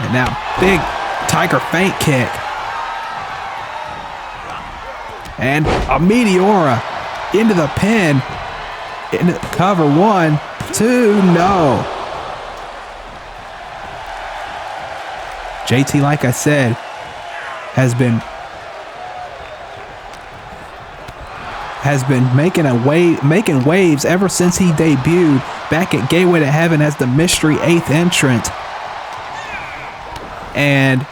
And now, big Tiger feint kick. And a Meteora into the pin. Into the cover. 1, 2, no. JT, like I said, has been making waves ever since he debuted back at Gateway to Heaven as the mystery 8th entrant. And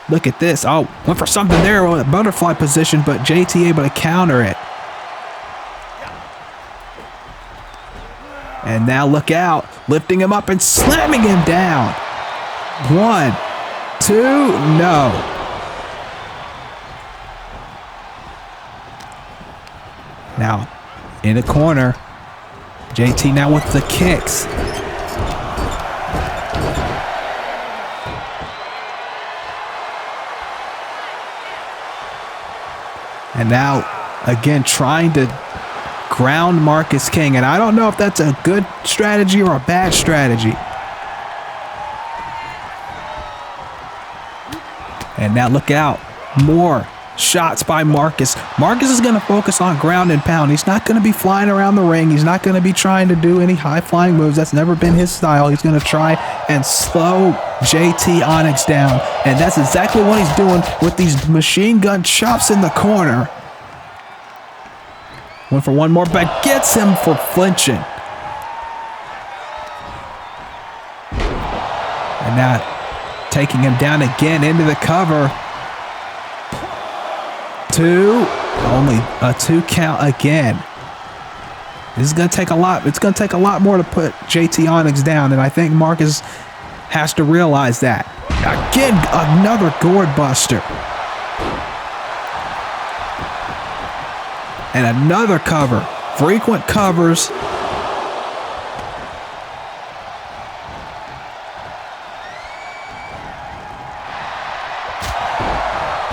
look at this. Oh, went for something there on a butterfly position, but JT able to counter it. And now look out, lifting him up and slamming him down. 1, 2, no. Now, in the corner, JT now with the kicks. And now, again, trying to ground Marcus King. And I don't know if that's a good strategy or a bad strategy. And now look out. More shots by Marcus. Marcus is going to focus on ground and pound. He's not going to be flying around the ring. He's not going to be trying to do any high-flying moves. That's never been his style. He's going to try and slow JT Onyx down. And that's exactly what he's doing with these machine gun chops in the corner. Went for one more, but gets him for flinching. And now taking him down again into the cover. 2, only a 2 count again. This is going to take a lot. It's going to take a lot more to put JT Onyx down, and I think Marcus has to realize that. Again, another gourd buster. And another cover. Frequent covers.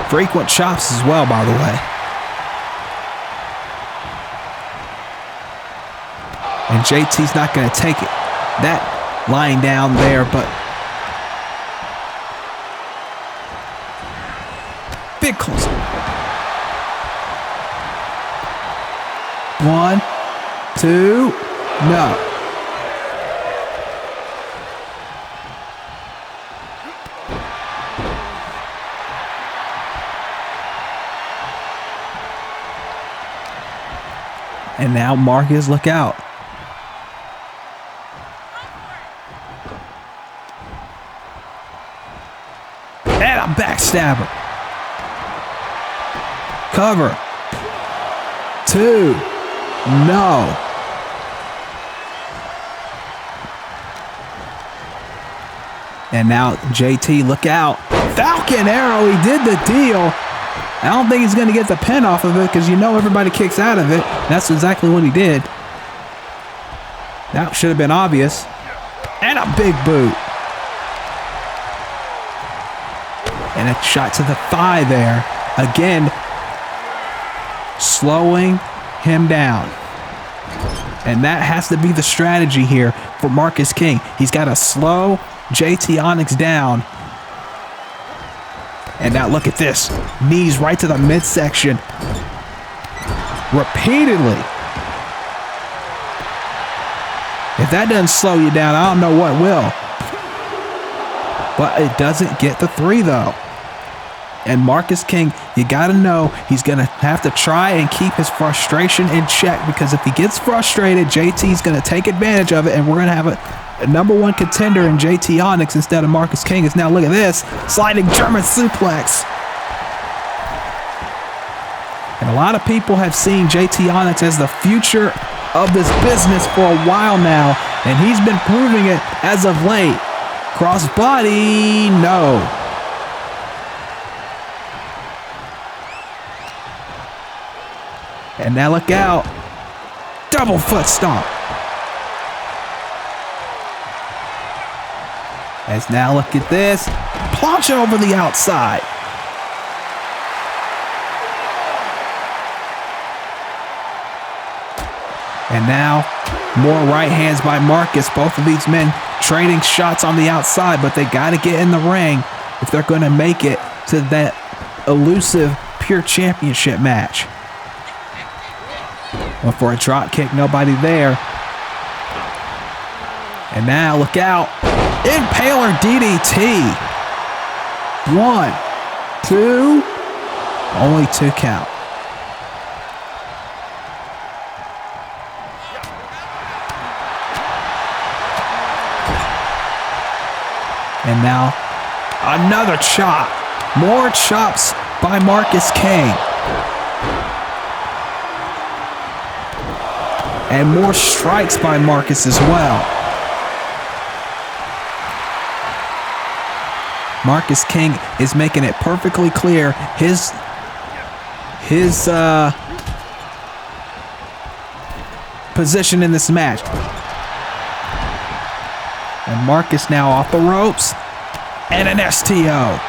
Frequent chops as well, by the way. And JT's not going to take it. That lying down there, but big close. 1, 2, no. And now Marcus, look out. And a backstabber. Cover. 2. No. And now JT, look out. Falcon Arrow, he did the deal. I don't think he's going to get the pin off of it because you know everybody kicks out of it. That's exactly what he did. That should have been obvious. And a big boot. And a shot to the thigh there. Again, slowing him down. And that has to be the strategy here for Marcus King. He's got to slow JT Onyx down. And now look at this. Knees right to the midsection. Repeatedly. If that doesn't slow you down, I don't know what will. But it doesn't get the 3 though. And Marcus King, you got to know he's going to have to try and keep his frustration in check, because if he gets frustrated, JT's going to take advantage of it, and we're going to have a number 1 contender in JT Onyx instead of Marcus King. Is now look at this. Sliding German suplex. And a lot of people have seen JT Onyx as the future of this business for a while now, and he's been proving it as of late. Crossbody, no. And now look out. Double foot stomp. As now look at this. Plancha over the outside. And now more right hands by Marcus. Both of these men trading shots on the outside, but they got to get in the ring if they're going to make it to that elusive Pure Championship match. Went for a drop kick, nobody there. And now look out. Impaler DDT. 1, 2. Only 2 count. And now another chop. More chops by Marcus King. And more strikes by Marcus as well. Marcus King is making it perfectly clear his position in this match. And Marcus now off the ropes. And an STO.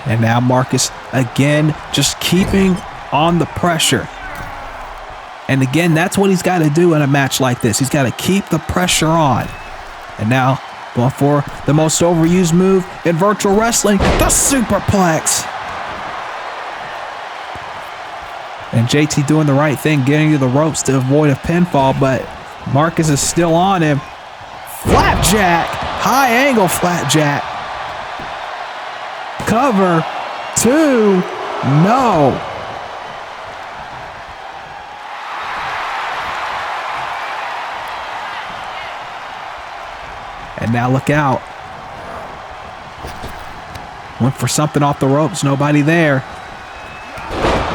And now Marcus again just keeping on the pressure. And again, that's what he's got to do in a match like this. He's got to keep the pressure on. And now going for the most overused move in virtual wrestling, the superplex. And JT doing the right thing, getting to the ropes to avoid a pinfall, but Marcus is still on him. Flapjack, high angle flapjack. Cover, 2, no. And now look out. Went for something off the ropes, nobody there.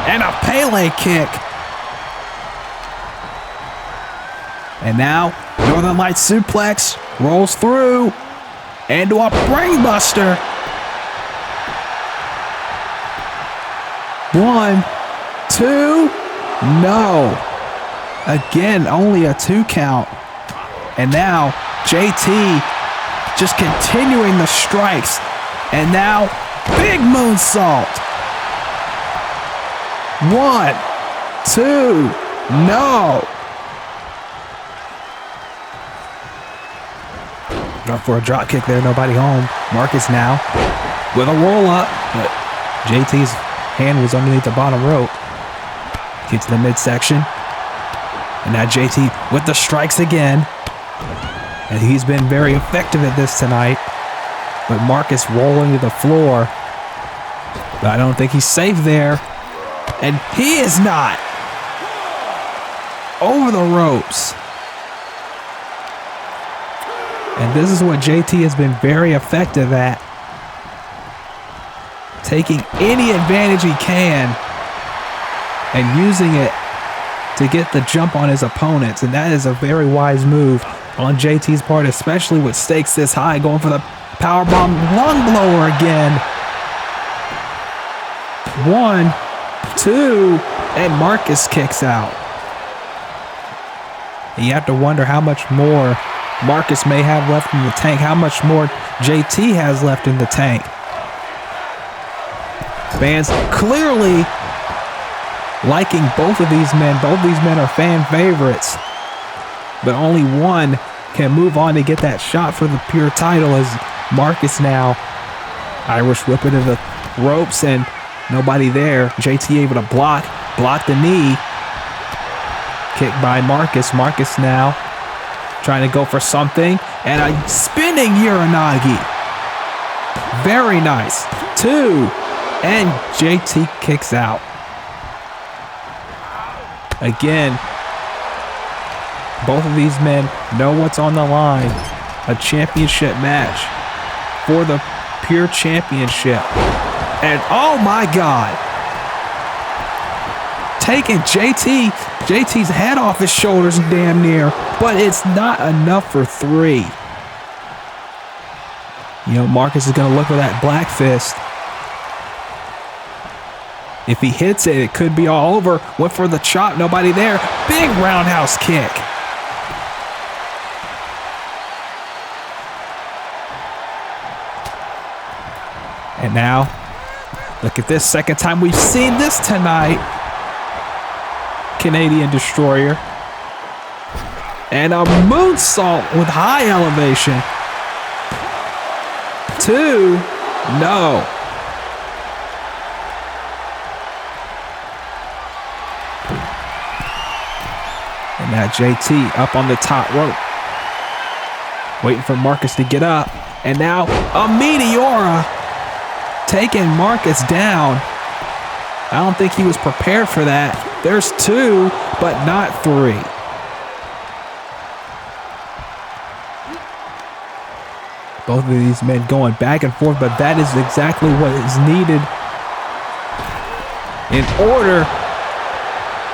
And a Pele kick. And now Northern Lights suplex rolls through into a brainbuster. 1, 2, no. Again, only a 2 count. And now JT just continuing the strikes. And now big moonsault. 1, 2, no. Going for a drop kick there, nobody home. Marcus now with a roll up, but JT's hand was underneath the bottom rope. Get to the midsection. And now JT with the strikes again. And he's been very effective at this tonight. But Marcus rolling to the floor. But I don't think he's safe there. And he is not. Over the ropes. And this is what JT has been very effective at. Taking any advantage he can and using it to get the jump on his opponents. And that is a very wise move on JT's part, especially with stakes this high. Going for the powerbomb lung blower again. 1, 2, and Marcus kicks out. And you have to wonder how much more Marcus may have left in the tank, how much more JT has left in the tank. Fans clearly liking both of these men. Both these men are fan favorites, but only one can move on to get that shot for the pure title as Marcus now Irish whip it to the ropes and nobody there. JT able to block the knee. Kick by Marcus. Marcus now trying to go for something and a spinning Uranagi. Very nice. 2, and JT kicks out. Again, both of these men know what's on the line. A championship match for the pure championship. And oh my God, taking JT's head off his shoulders damn near, but it's not enough for 3. You know, Marcus is going to look for that black fist. If he hits it, it could be all over. Went for the chop, nobody there. Big roundhouse kick. And now, look at this, second time we've seen this tonight. Canadian Destroyer. And a moonsault with high elevation. 2, no. And now JT up on the top rope. Waiting for Marcus to get up. And now a Meteora taking Marcus down. I don't think he was prepared for that. There's 2, but not 3. Both of these men going back and forth, but that is exactly what is needed in order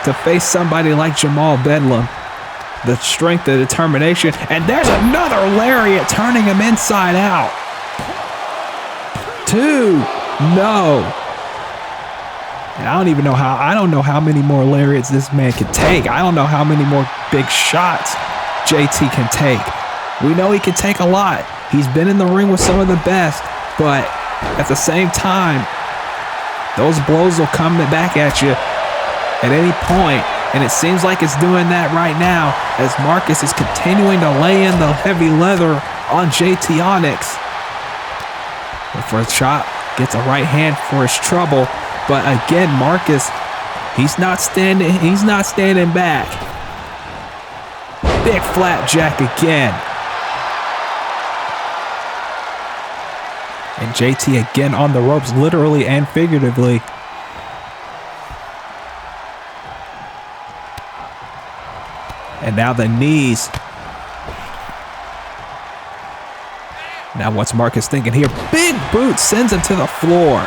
to face somebody like Jamal Bedlam. The strength, the determination, and there's another lariat turning him inside out. 2, no. And I don't know how many more lariats this man can take. I don't know how many more big shots JT can take. We know he can take a lot. He's been in the ring with some of the best, but at the same time, those blows will come back at you at any point, and it seems like it's doing that right now as Marcus is continuing to lay in the heavy leather on JT Onyx. For a chop, gets a right hand for his trouble, but again, Marcus, he's not standing back. Big flapjack again. And JT again on the ropes, literally and figuratively. And now the knees. Now what's Marcus thinking here? Big boot sends him to the floor.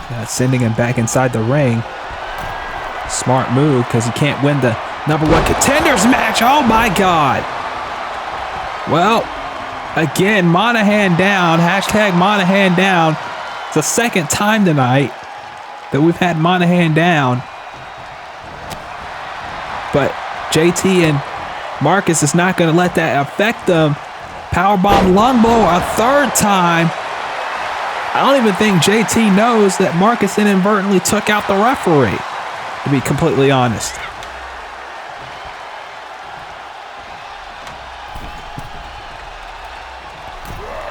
Now sending him back inside the ring. Smart move because he can't win the #1 contenders match. Oh my God. Well, again, Monahan down. Hashtag Monahan down. It's the second time tonight that we've had Monahan down. But JT and Marcus is not going to let that affect them. Powerbomb lung blow a third time. I don't even think JT knows that Marcus inadvertently took out the referee, to be completely honest.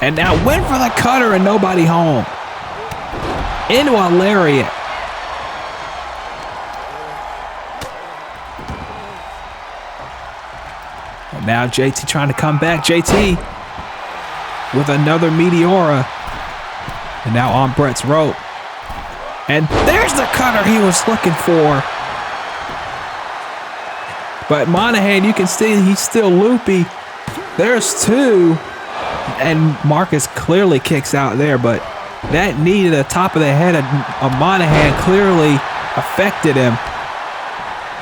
And now went for the cutter and nobody home. Into a lariat. And now JT trying to come back. JT with another Meteora. And now on Brett's rope. And there's the cutter he was looking for. But Monahan, you can see he's still loopy. There's 2. And Marcus clearly kicks out there, but that knee to the top of the head of Monahan clearly affected him.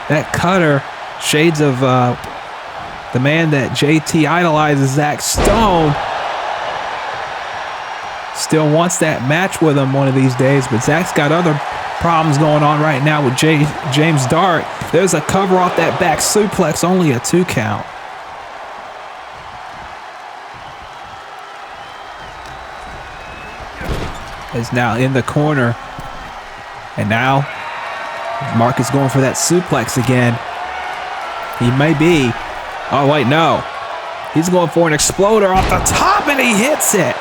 That cutter, shades of the man that JT idolizes, Zach Stone. Still wants that match with him one of these days, but Zach's got other problems going on right now with James Dart. There's a cover off that back suplex, only a 2 count. Is now in the corner. And now Marcus going for that suplex again. He may be. Oh, wait, no. He's going for an exploder off the top, and he hits it.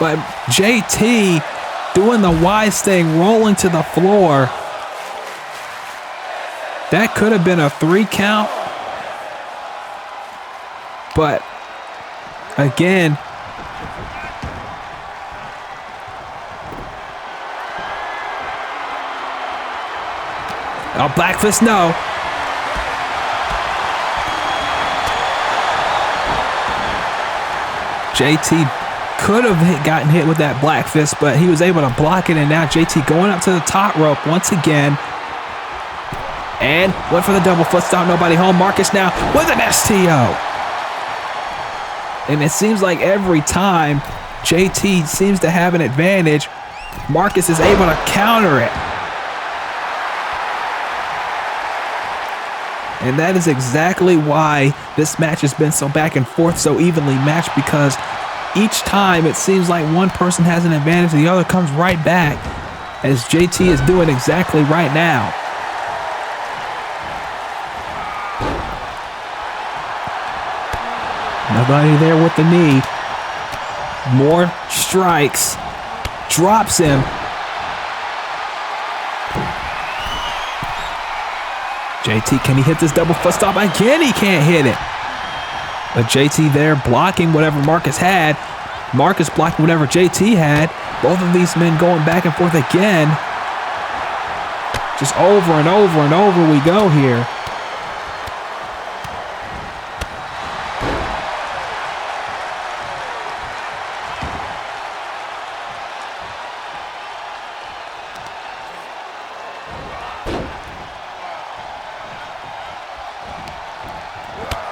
But JT doing the wise thing, rolling to the floor. That could have been a 3 count. But again, oh, black fist, no. JT could have gotten hit with that black fist, but he was able to block it, and now JT going up to the top rope once again. And went for the double foot stomp, nobody home. Marcus now with an STO. And it seems like every time JT seems to have an advantage, Marcus is able to counter it. And that is exactly why this match has been so back and forth, so evenly matched, because each time it seems like one person has an advantage, the other comes right back, as JT is doing exactly right now. Nobody there with the knee. More strikes. Drops him. JT, can he hit this double foot stop? Again, he can't hit it. But JT there blocking whatever Marcus had. Marcus blocking whatever JT had. Both of these men going back and forth again. Just over and over and over we go here.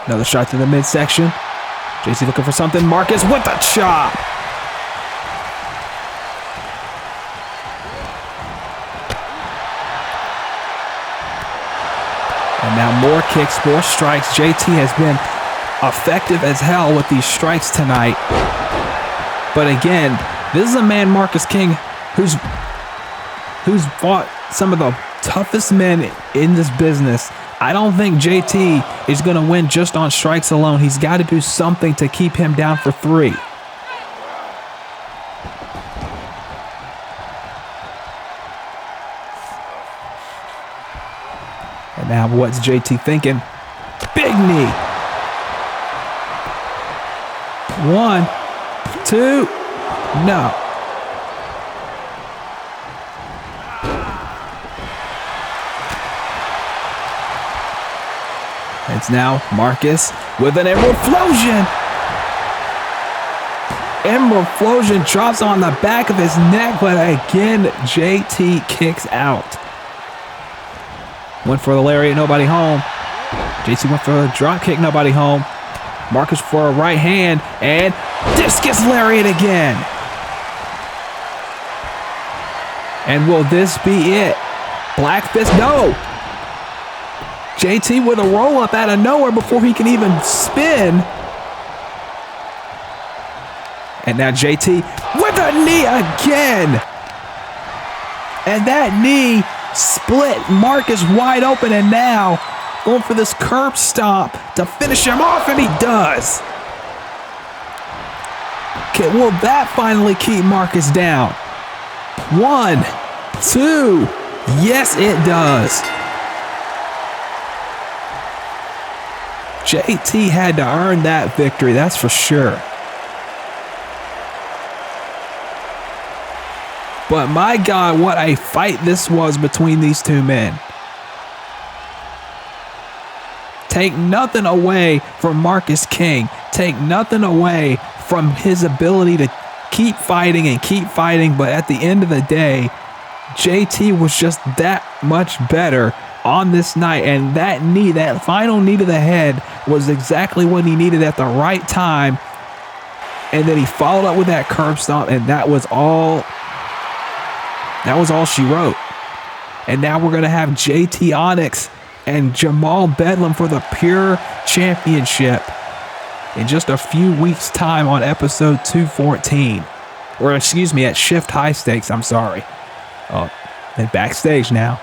Another shot to the midsection. JT looking for something. Marcus with the chop. And now more kicks, more strikes. JT has been effective as hell with these strikes tonight. But again, this is a man, Marcus King, who's fought some of the toughest men in this business. I don't think JT is going to win just on strikes alone. He's got to do something to keep him down for 3. And now what's JT thinking? Big knee. 1, 2, no. It's now Marcus with an Emerald Flosion. Emerald Flosion drops on the back of his neck, but again, JT kicks out. Went for the lariat, nobody home. JT went for a drop kick, nobody home. Marcus for a right hand, and discus lariat again. And will this be it? Black fist, no. JT with a roll-up out of nowhere before he can even spin. And now JT with a knee again. And that knee split Marcus wide open, and now going for this curb stomp to finish him off, and he does. Okay, will that finally keep Marcus down? 1, 2. Yes, it does. JT had to earn that victory, that's for sure. But my God, what a fight this was between these two men. Take nothing away from Marcus King. Take nothing away from his ability to keep fighting and keep fighting. But at the end of the day, JT was just that much better on this night. And that knee, that final knee to the head, was exactly what he needed at the right time. And then he followed up with that curb stomp, and that was all That was all she wrote. And now we're going to have JT Onyx and Jamal Bedlam for the Pure Championship in just a few weeks' time on episode 214. Or excuse me, at Shift High Stakes, I'm sorry. Oh, and backstage now.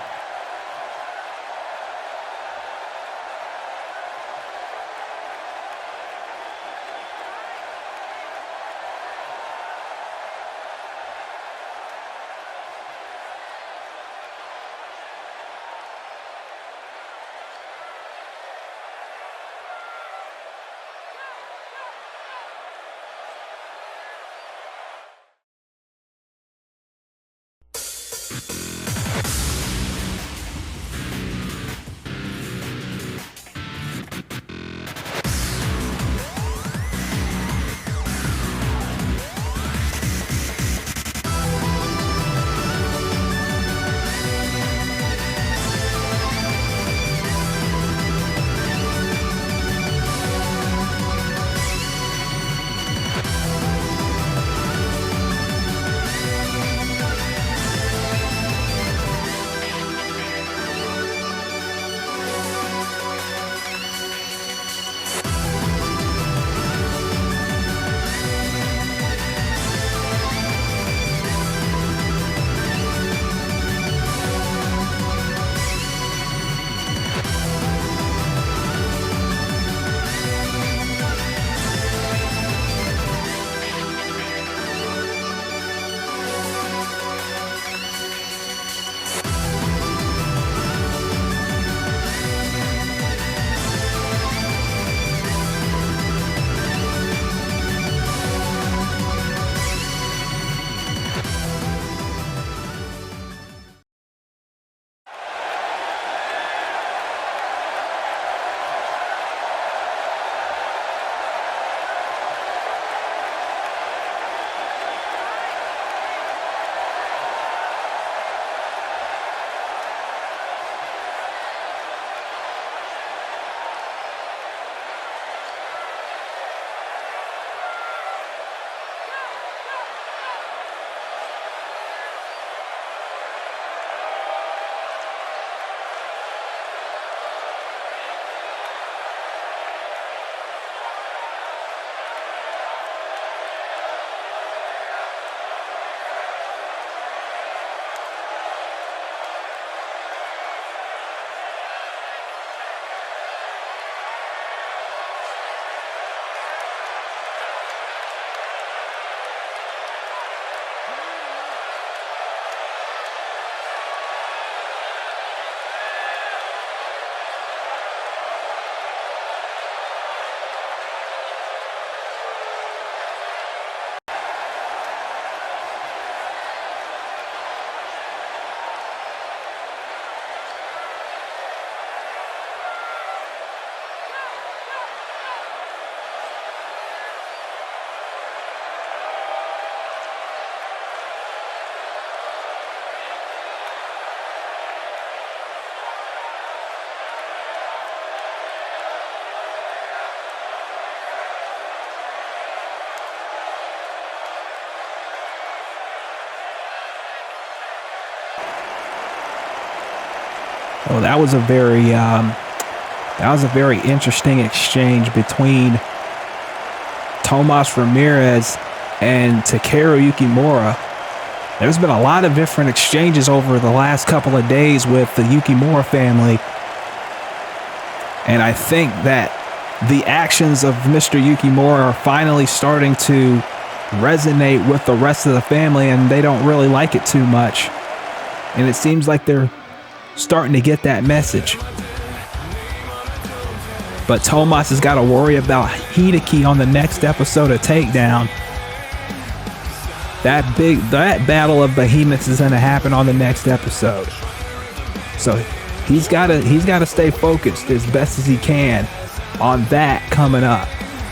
Oh, that was a very interesting exchange between Tomas Ramirez and Takeru Yukimura. There's been a lot of different exchanges over the last couple of days with the Yukimura family. And I think that the actions of Mr. Yukimura are finally starting to resonate with the rest of the family, and they don't really like it too much. And it seems like they're starting to get that message. But Tomas has got to worry about Hideki on the next episode of Takedown. That battle of behemoths is going to happen on the next episode. So he's got to stay focused as best as he can on that coming up.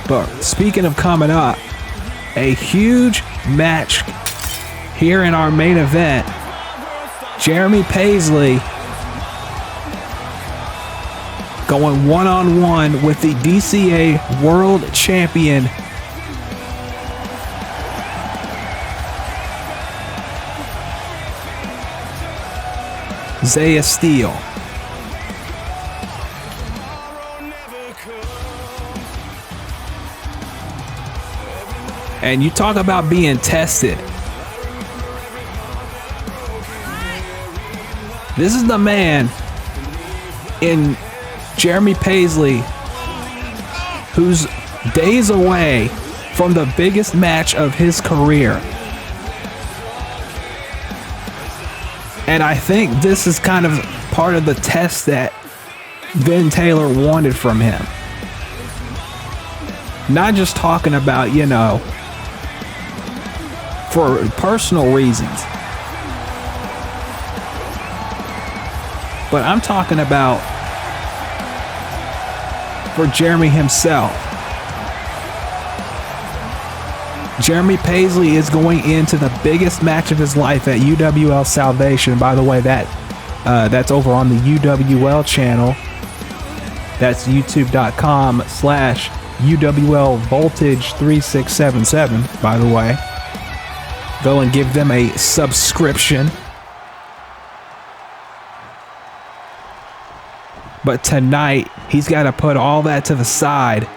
But speaking of coming up, a huge match here in our main event. Jeremy Paisley going one-on-one with the DCA World Champion Zaiah Steel. And you talk about being tested. This is the man in Jeremy Paisley who's days away from the biggest match of his career. And I think this is kind of part of the test that Ben Taylor wanted from him. Not just talking about, you know, for personal reasons. But I'm talking about for Jeremy himself. Jeremy Paisley is going into the biggest match of his life at UWL Salvation. By the way, that's over on the UWL channel. That's youtube.com/UWL Voltage 3677, by the way. Go and give them a subscription. But tonight, he's got to put all that to the side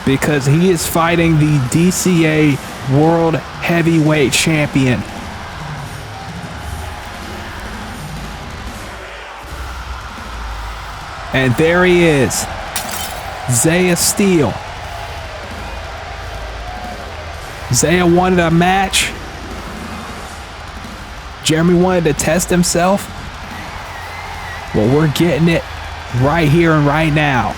because he is fighting the DCA World Heavyweight Champion. And there he is, Zaiah Steel. Zaiah wanted a match. Jeremy wanted to test himself. Well, we're getting it right here and right now.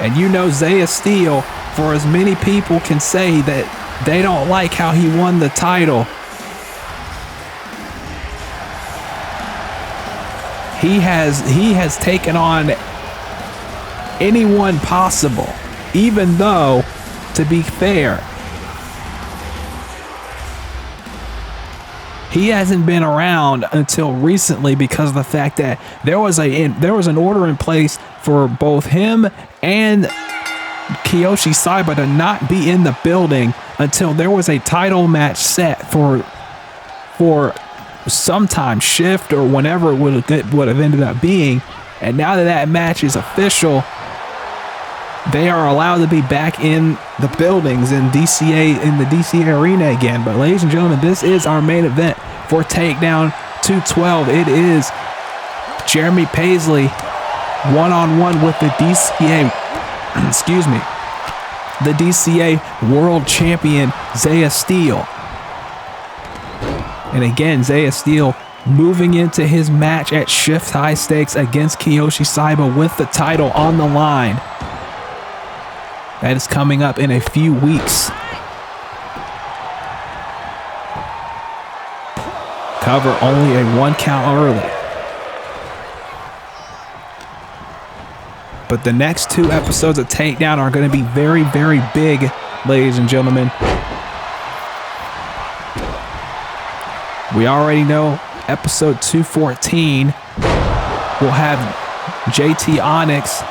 And you know Zaiah Steel, for as many people can say that they don't like how he won the title, he has taken on anyone possible, even though, to be fair, he hasn't been around until recently because of the fact that there was an order in place for both him and Kiyoshi Saiba to not be in the building until there was a title match set for sometime shift or whenever it would have ended up being. And now that match is official, they are allowed to be back in the buildings in the DCA arena again. But ladies and gentlemen, this is our main event for Takedown 212. It is Jeremy Paisley one-on-one with the DCA, the DCA World Champion Zaiah Steel. And again, Zaiah Steel moving into his match at Shift High Stakes against Kiyoshi Saiba with the title on the line. That is coming up in a few weeks. Cover only a 1 count early. But the next 2 episodes of Takedown are going to be very, very big, ladies and gentlemen. We already know episode 214 will have JT Onyx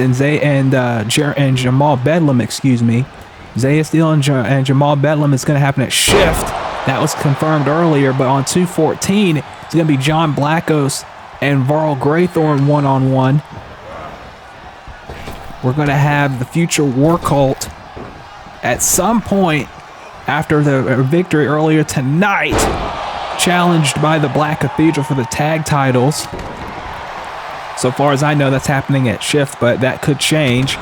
and Jamal Bedlam, Zaiah Steel and Jamal Bedlam is going to happen at Shift. That was confirmed earlier, but on 214, it's going to be John Blackos and Varl Graythorne one-on-one. We're going to have the future War Cult at some point after the victory earlier tonight, challenged by the Black Cathedral for the tag titles. So far as I know, that's happening at Shift, but that could change.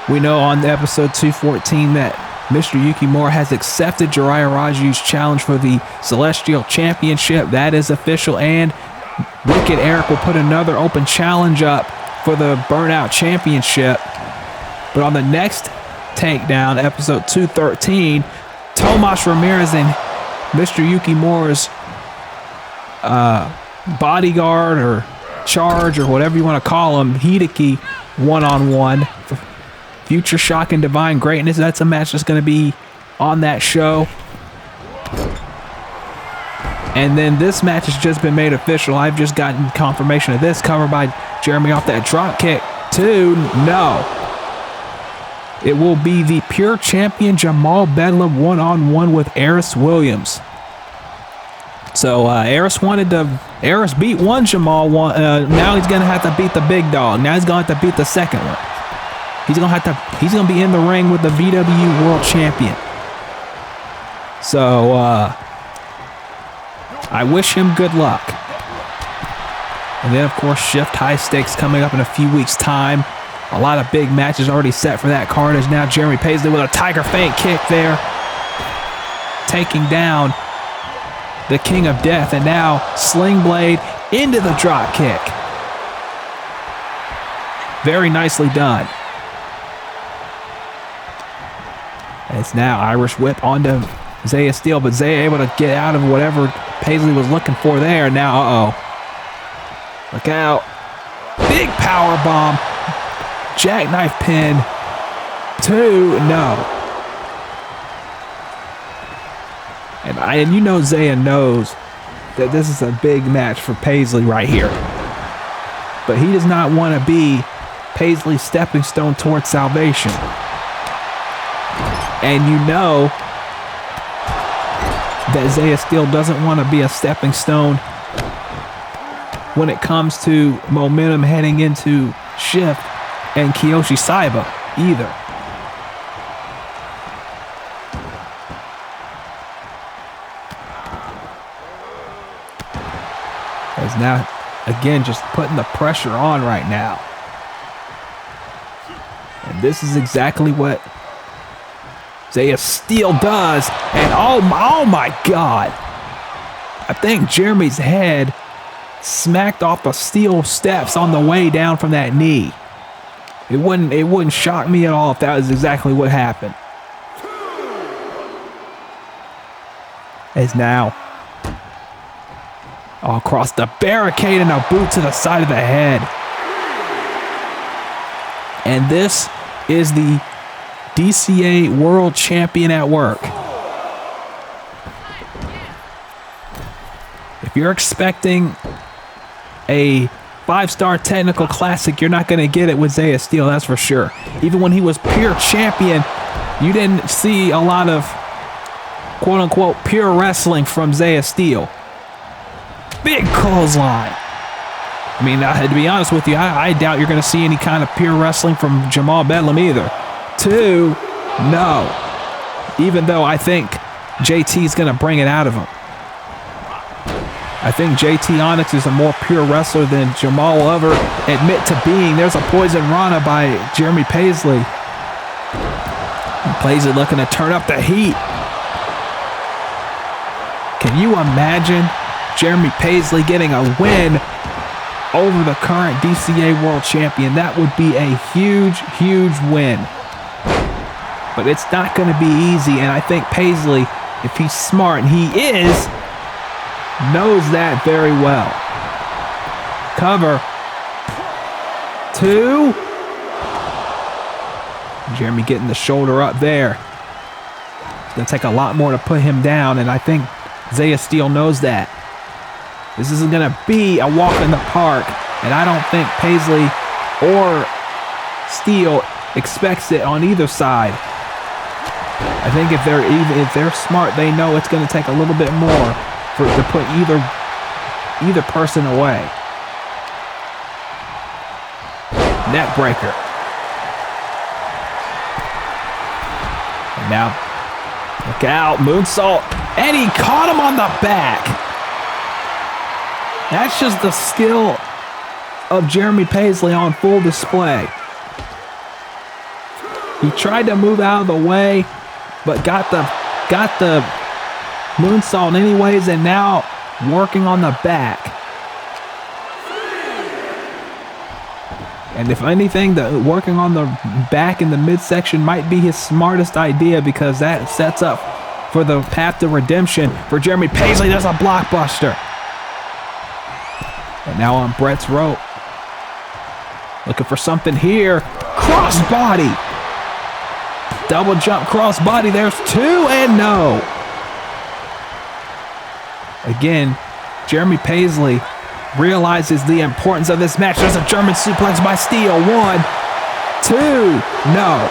We know on episode 214 that Mr. Yukimura has accepted Jiraiya Raju's challenge for the Celestial Championship. That is official, and Wicked Eric will put another open challenge up for the Burnout Championship. But on the next Takedown, episode 213, Tomas Ramirez and Mr. Yukimura's bodyguard or charge or whatever you want to call him, Hideki, one-on-one for Future Shock and Divine Greatness. That's a match that's going to be on that show. And then this match has just been made official. I've just gotten confirmation of this, covered by Jeremy off that drop kick. 2, no. it will be the pure champion Jamal Bedlam one-on-one with Aris Williams. So Aris beat one Jamal one. Now he's gonna have to beat the big dog. Now he's gonna have to beat the second one. He's gonna be in the ring with the VW World Champion. So I wish him good luck. And then of course Shift High Stakes coming up in a few weeks' time. A lot of big matches already set for that card. As now Jeremy Paisley with a Tiger Feint kick there, taking down the King of Death, and now Sling Blade into the drop kick. Very nicely done. It's now Irish Whip onto Zaiah Steel, but Zaiah able to get out of whatever Paisley was looking for there. Now, look out. Big power bomb. Jackknife pin. 2, no. And you know Zaiah knows that this is a big match for Paisley right here. But he does not want to be Paisley's stepping stone towards salvation. And you know that Zaiah Steel doesn't want to be a stepping stone when it comes to momentum heading into Shift and Kiyoshi Saiba either. As now, again, just putting the pressure on right now. And this is exactly what Zaiah Steel does. And oh my God. I think Jeremy's head smacked off the steel steps on the way down from that knee. It wouldn't shock me at all if that was exactly what happened. As now, all across the barricade and a boot to the side of the head. And this is the DCA World Champion at work. If you're expecting a 5-star technical classic, you're not going to get it with Zaiah Steel, that's for sure. Even when he was pure champion, you didn't see a lot of quote-unquote pure wrestling from Zaiah Steel. Big clothesline. I mean, to be honest with you, I doubt you're going to see any kind of pure wrestling from Jamal Bedlam either. 2, no. Even though I think JT is going to bring it out of him. I think JT Onyx is a more pure wrestler than Jamal will ever admit to being. There's a Poison Rana by Jeremy Paisley. Paisley looking to turn up the heat. Can you imagine Jeremy Paisley getting a win over the current DCA World Champion? That would be a huge, huge win. But it's not going to be easy, and I think Paisley, if he's smart, and he is, knows that very well. Cover. 2. Jeremy getting the shoulder up there. It's going to take a lot more to put him down, and I think Zaiah Steel knows that. This isn't going to be a walk in the park, and I don't think Paisley or Steel expects it on either side. I think if they're smart, they know it's going to take a little bit more to put either person away. Neck breaker. And now, look out, moonsault, and he caught him on the back. That's just the skill of Jeremy Paisley on full display. He tried to move out of the way, but got the moonsault anyways, and now working on the back. And if anything, the working on the back in the midsection might be his smartest idea, because that sets up for the path to redemption for Jeremy Paisley. There's a blockbuster. And now on Brett's rope. Looking for something here. Crossbody. Double jump crossbody. There's 2 and no. Again, Jeremy Paisley realizes the importance of this match. There's a German suplex by Steel. 1, 2, no.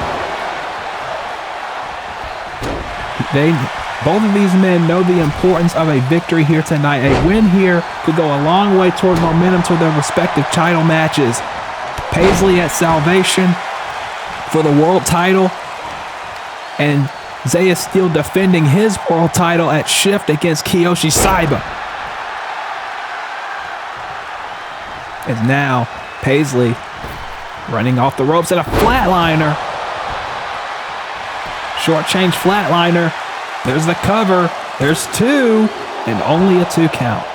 Both of these men know the importance of a victory here tonight. A win here could go a long way toward momentum toward their respective title matches. Paisley at Salvation for the world title, and Zaiah Steel defending his world title at Shift against Kiyoshi Saiba. And now Paisley running off the ropes at a flatliner. Short change flatliner. There's the cover. There's two, and only a 2 count.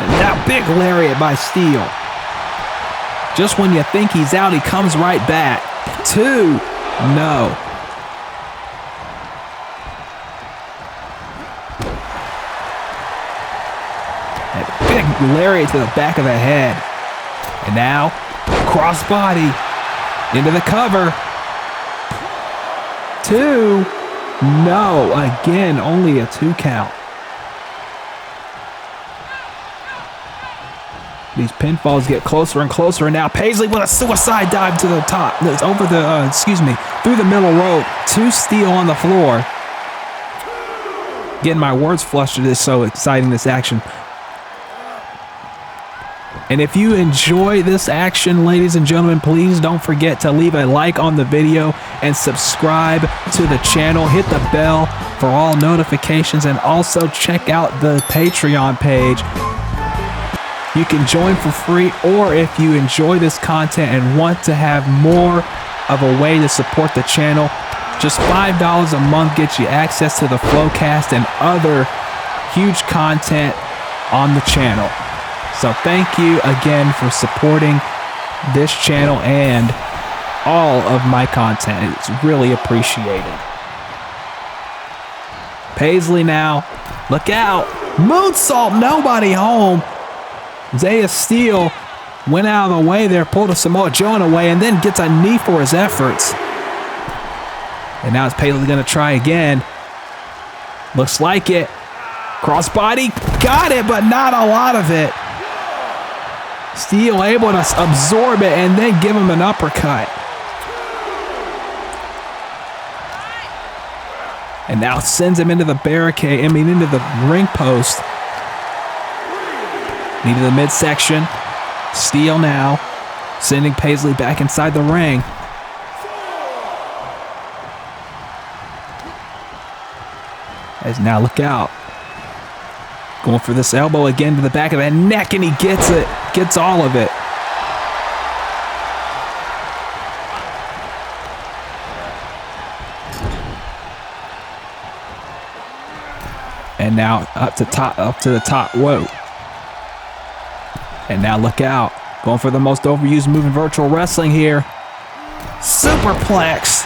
And now big lariat by Steel. Just when you think he's out, he comes right back. 2, no. A big lariat to the back of the head. And now, crossbody into the cover. 2, no. Again, only a 2 count. These pinfalls get closer and closer, and now Paisley with a suicide dive to the top. It's over the, through the middle rope. 2 Steel on the floor. Getting my words flustered. It's so exciting, this action. And if you enjoy this action, ladies and gentlemen, please don't forget to leave a like on the video and subscribe to the channel. Hit the bell for all notifications, and also check out the Patreon page. You can join for free, or if you enjoy this content and want to have more of a way to support the channel, just $5 a month gets you access to the Flowcast and other huge content on the channel. So thank you again for supporting this channel and all of my content. It's really appreciated. Paisley now, look out, moonsault, nobody home. Zaiah Steel went out of the way there, pulled a Samoa Joe away, and then gets a knee for his efforts. And now it's Paisley gonna try again. Looks like it. Crossbody, got it, but not a lot of it. Steel able to absorb it and then give him an uppercut. And now sends him into the barricade, into the ring post. Knee to the midsection. Steel now sending Paisley back inside the ring. As now, look out. Going for this elbow again to the back of the neck, and he gets it. Gets all of it. And now up to the top. Whoa. And now look out. Going for the most overused move in virtual wrestling here. Superplex.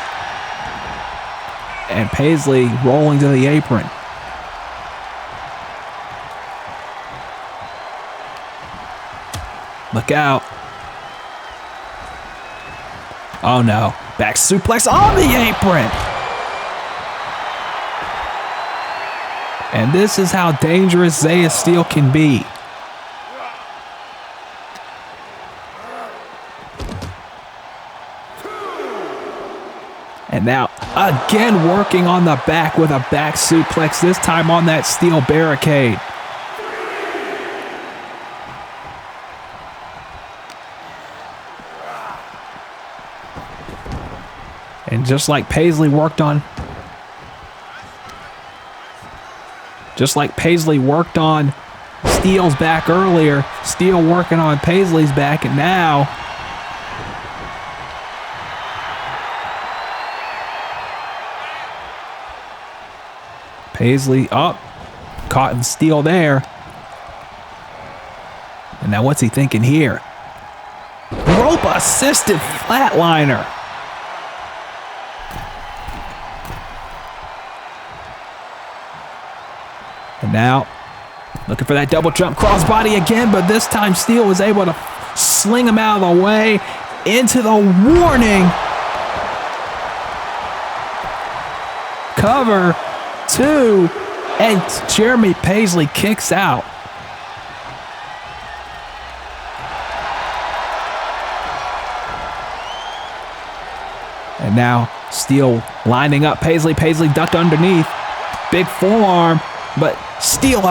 And Paisley rolling to the apron. Look out. Oh no. Back suplex on the apron. And this is how dangerous Zaiah Steel can be. And now again working on the back with a back suplex, this time on that steel barricade. And just like Paisley worked on Steel's back earlier, Steel working on Paisley's back, and now Paisley up, caught in Steel there. And now what's he thinking here? Rope assisted flatliner. And now, looking for that double jump crossbody again, but this time Steel was able to sling him out of the way into the warning. Cover 2, and Jeremy Paisley kicks out. And now Steel lining up Paisley. Paisley ducked underneath. Big forearm, but Steel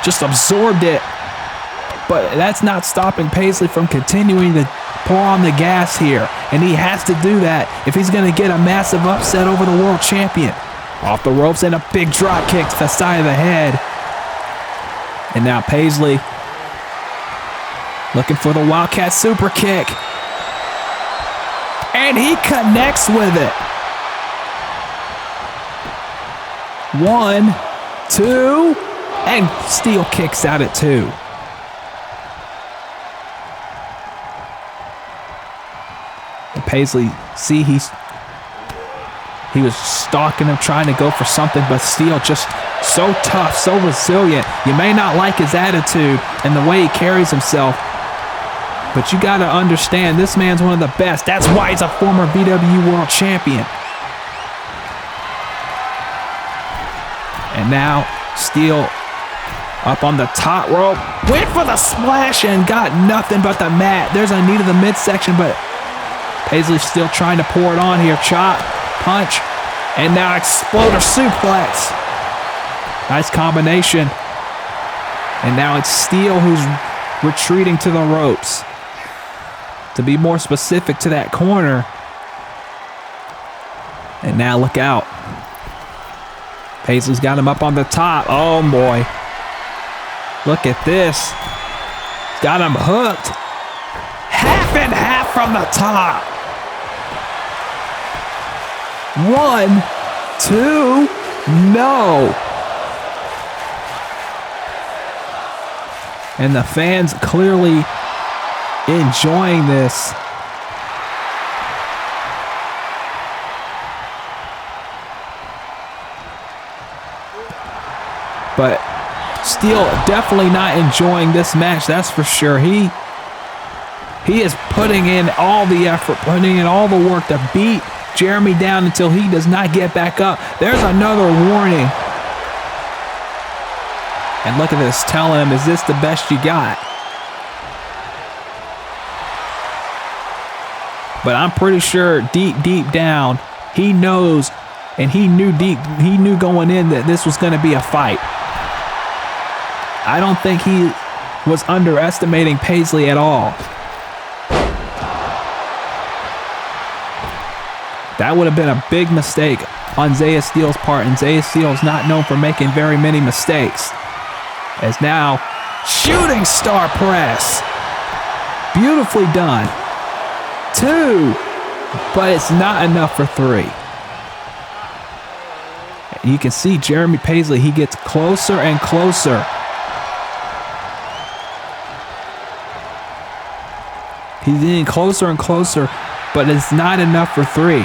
just absorbed it. But that's not stopping Paisley from continuing to pour on the gas here. And he has to do that if he's going to get a massive upset over the world champion. Off the ropes and a big drop kick to the side of the head. And now Paisley looking for the Wildcat super kick. And he connects with it. 1, 2, and Steel kicks out at 2. And Paisley, see, he was stalking him, trying to go for something, but Steel just so tough, so resilient. You may not like his attitude and the way he carries himself, but you got to understand, this man's one of the best. That's why he's a former WWE World Champion. And now Steel up on the top rope, went for the splash and got nothing but the mat. There's a knee to the midsection, but Paisley's still trying to pour it on here. Chop, punch, and now exploder suplex. Nice combination. And now it's Steel who's retreating to the ropes. To be more specific, to that corner. And now look out. Paisley's got him up on the top. Oh boy. Look at this. Got him hooked. Half and half from the top. 1, 2, no. And the fans clearly enjoying this. But Steel definitely not enjoying this match, that's for sure. He is putting in all the effort, putting in all the work to beat Jeremy down until he does not get back up. There's another warning. And look at this, telling him, is this the best you got? But I'm pretty sure deep down, he knows, and he knew going in that this was going to be a fight. I don't think he was underestimating Paisley at all. That would have been a big mistake on Zaiah Steel's part, and Zaiah Steel is not known for making very many mistakes. As now, shooting star press. Beautifully done. 2, but it's not enough for 3. You can see Jeremy Paisley, he gets closer and closer. He's getting closer and closer, but it's not enough for 3.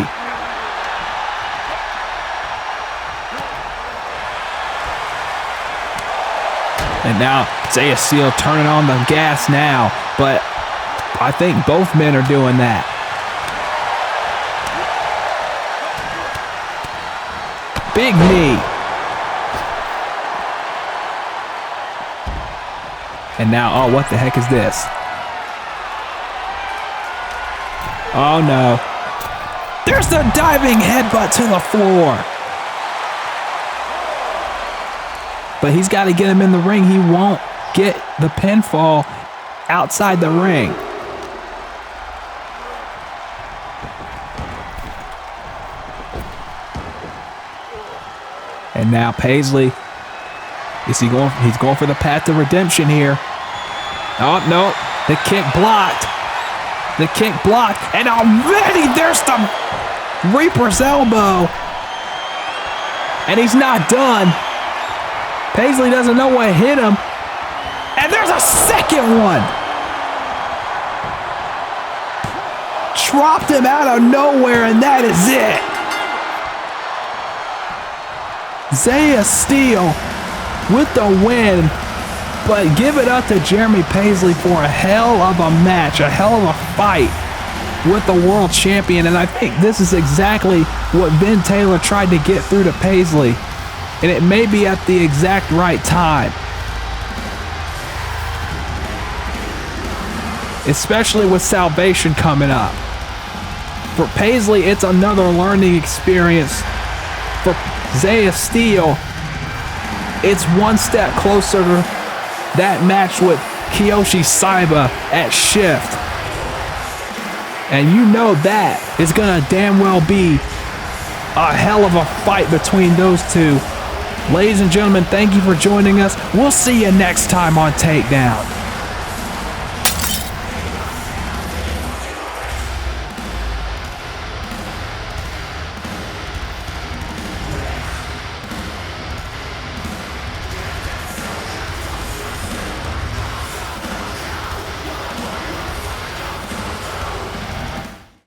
And now Zaiah Steel turning on the gas now, but I think both men are doing that. Big knee. And now, oh, what the heck is this? Oh no. There's the diving headbutt to the floor. But he's got to get him in the ring. He won't get the pinfall outside the ring. And now Paisley, is he going? He's going for the path to redemption here. Oh no, the kick blocked. The kick blocked, and already there's the Reaper's elbow. And he's not done. Paisley doesn't know what hit him. And there's a second one. Dropped him out of nowhere, and that is it. Zaiah Steel with the win, but give it up to Jeremy Paisley for a hell of a match, a hell of a fight with the world champion. And I think this is exactly what Ben Taylor tried to get through to Paisley. And it may be at the exact right time. Especially with Salvation coming up. For Paisley, it's another learning experience. For Zaiah Steel, it's one step closer to that match with Kiyoshi Saiba at Shift. And you know that is gonna damn well be a hell of a fight between those two. Ladies and gentlemen, thank you for joining us. We'll see you next time on Takedown.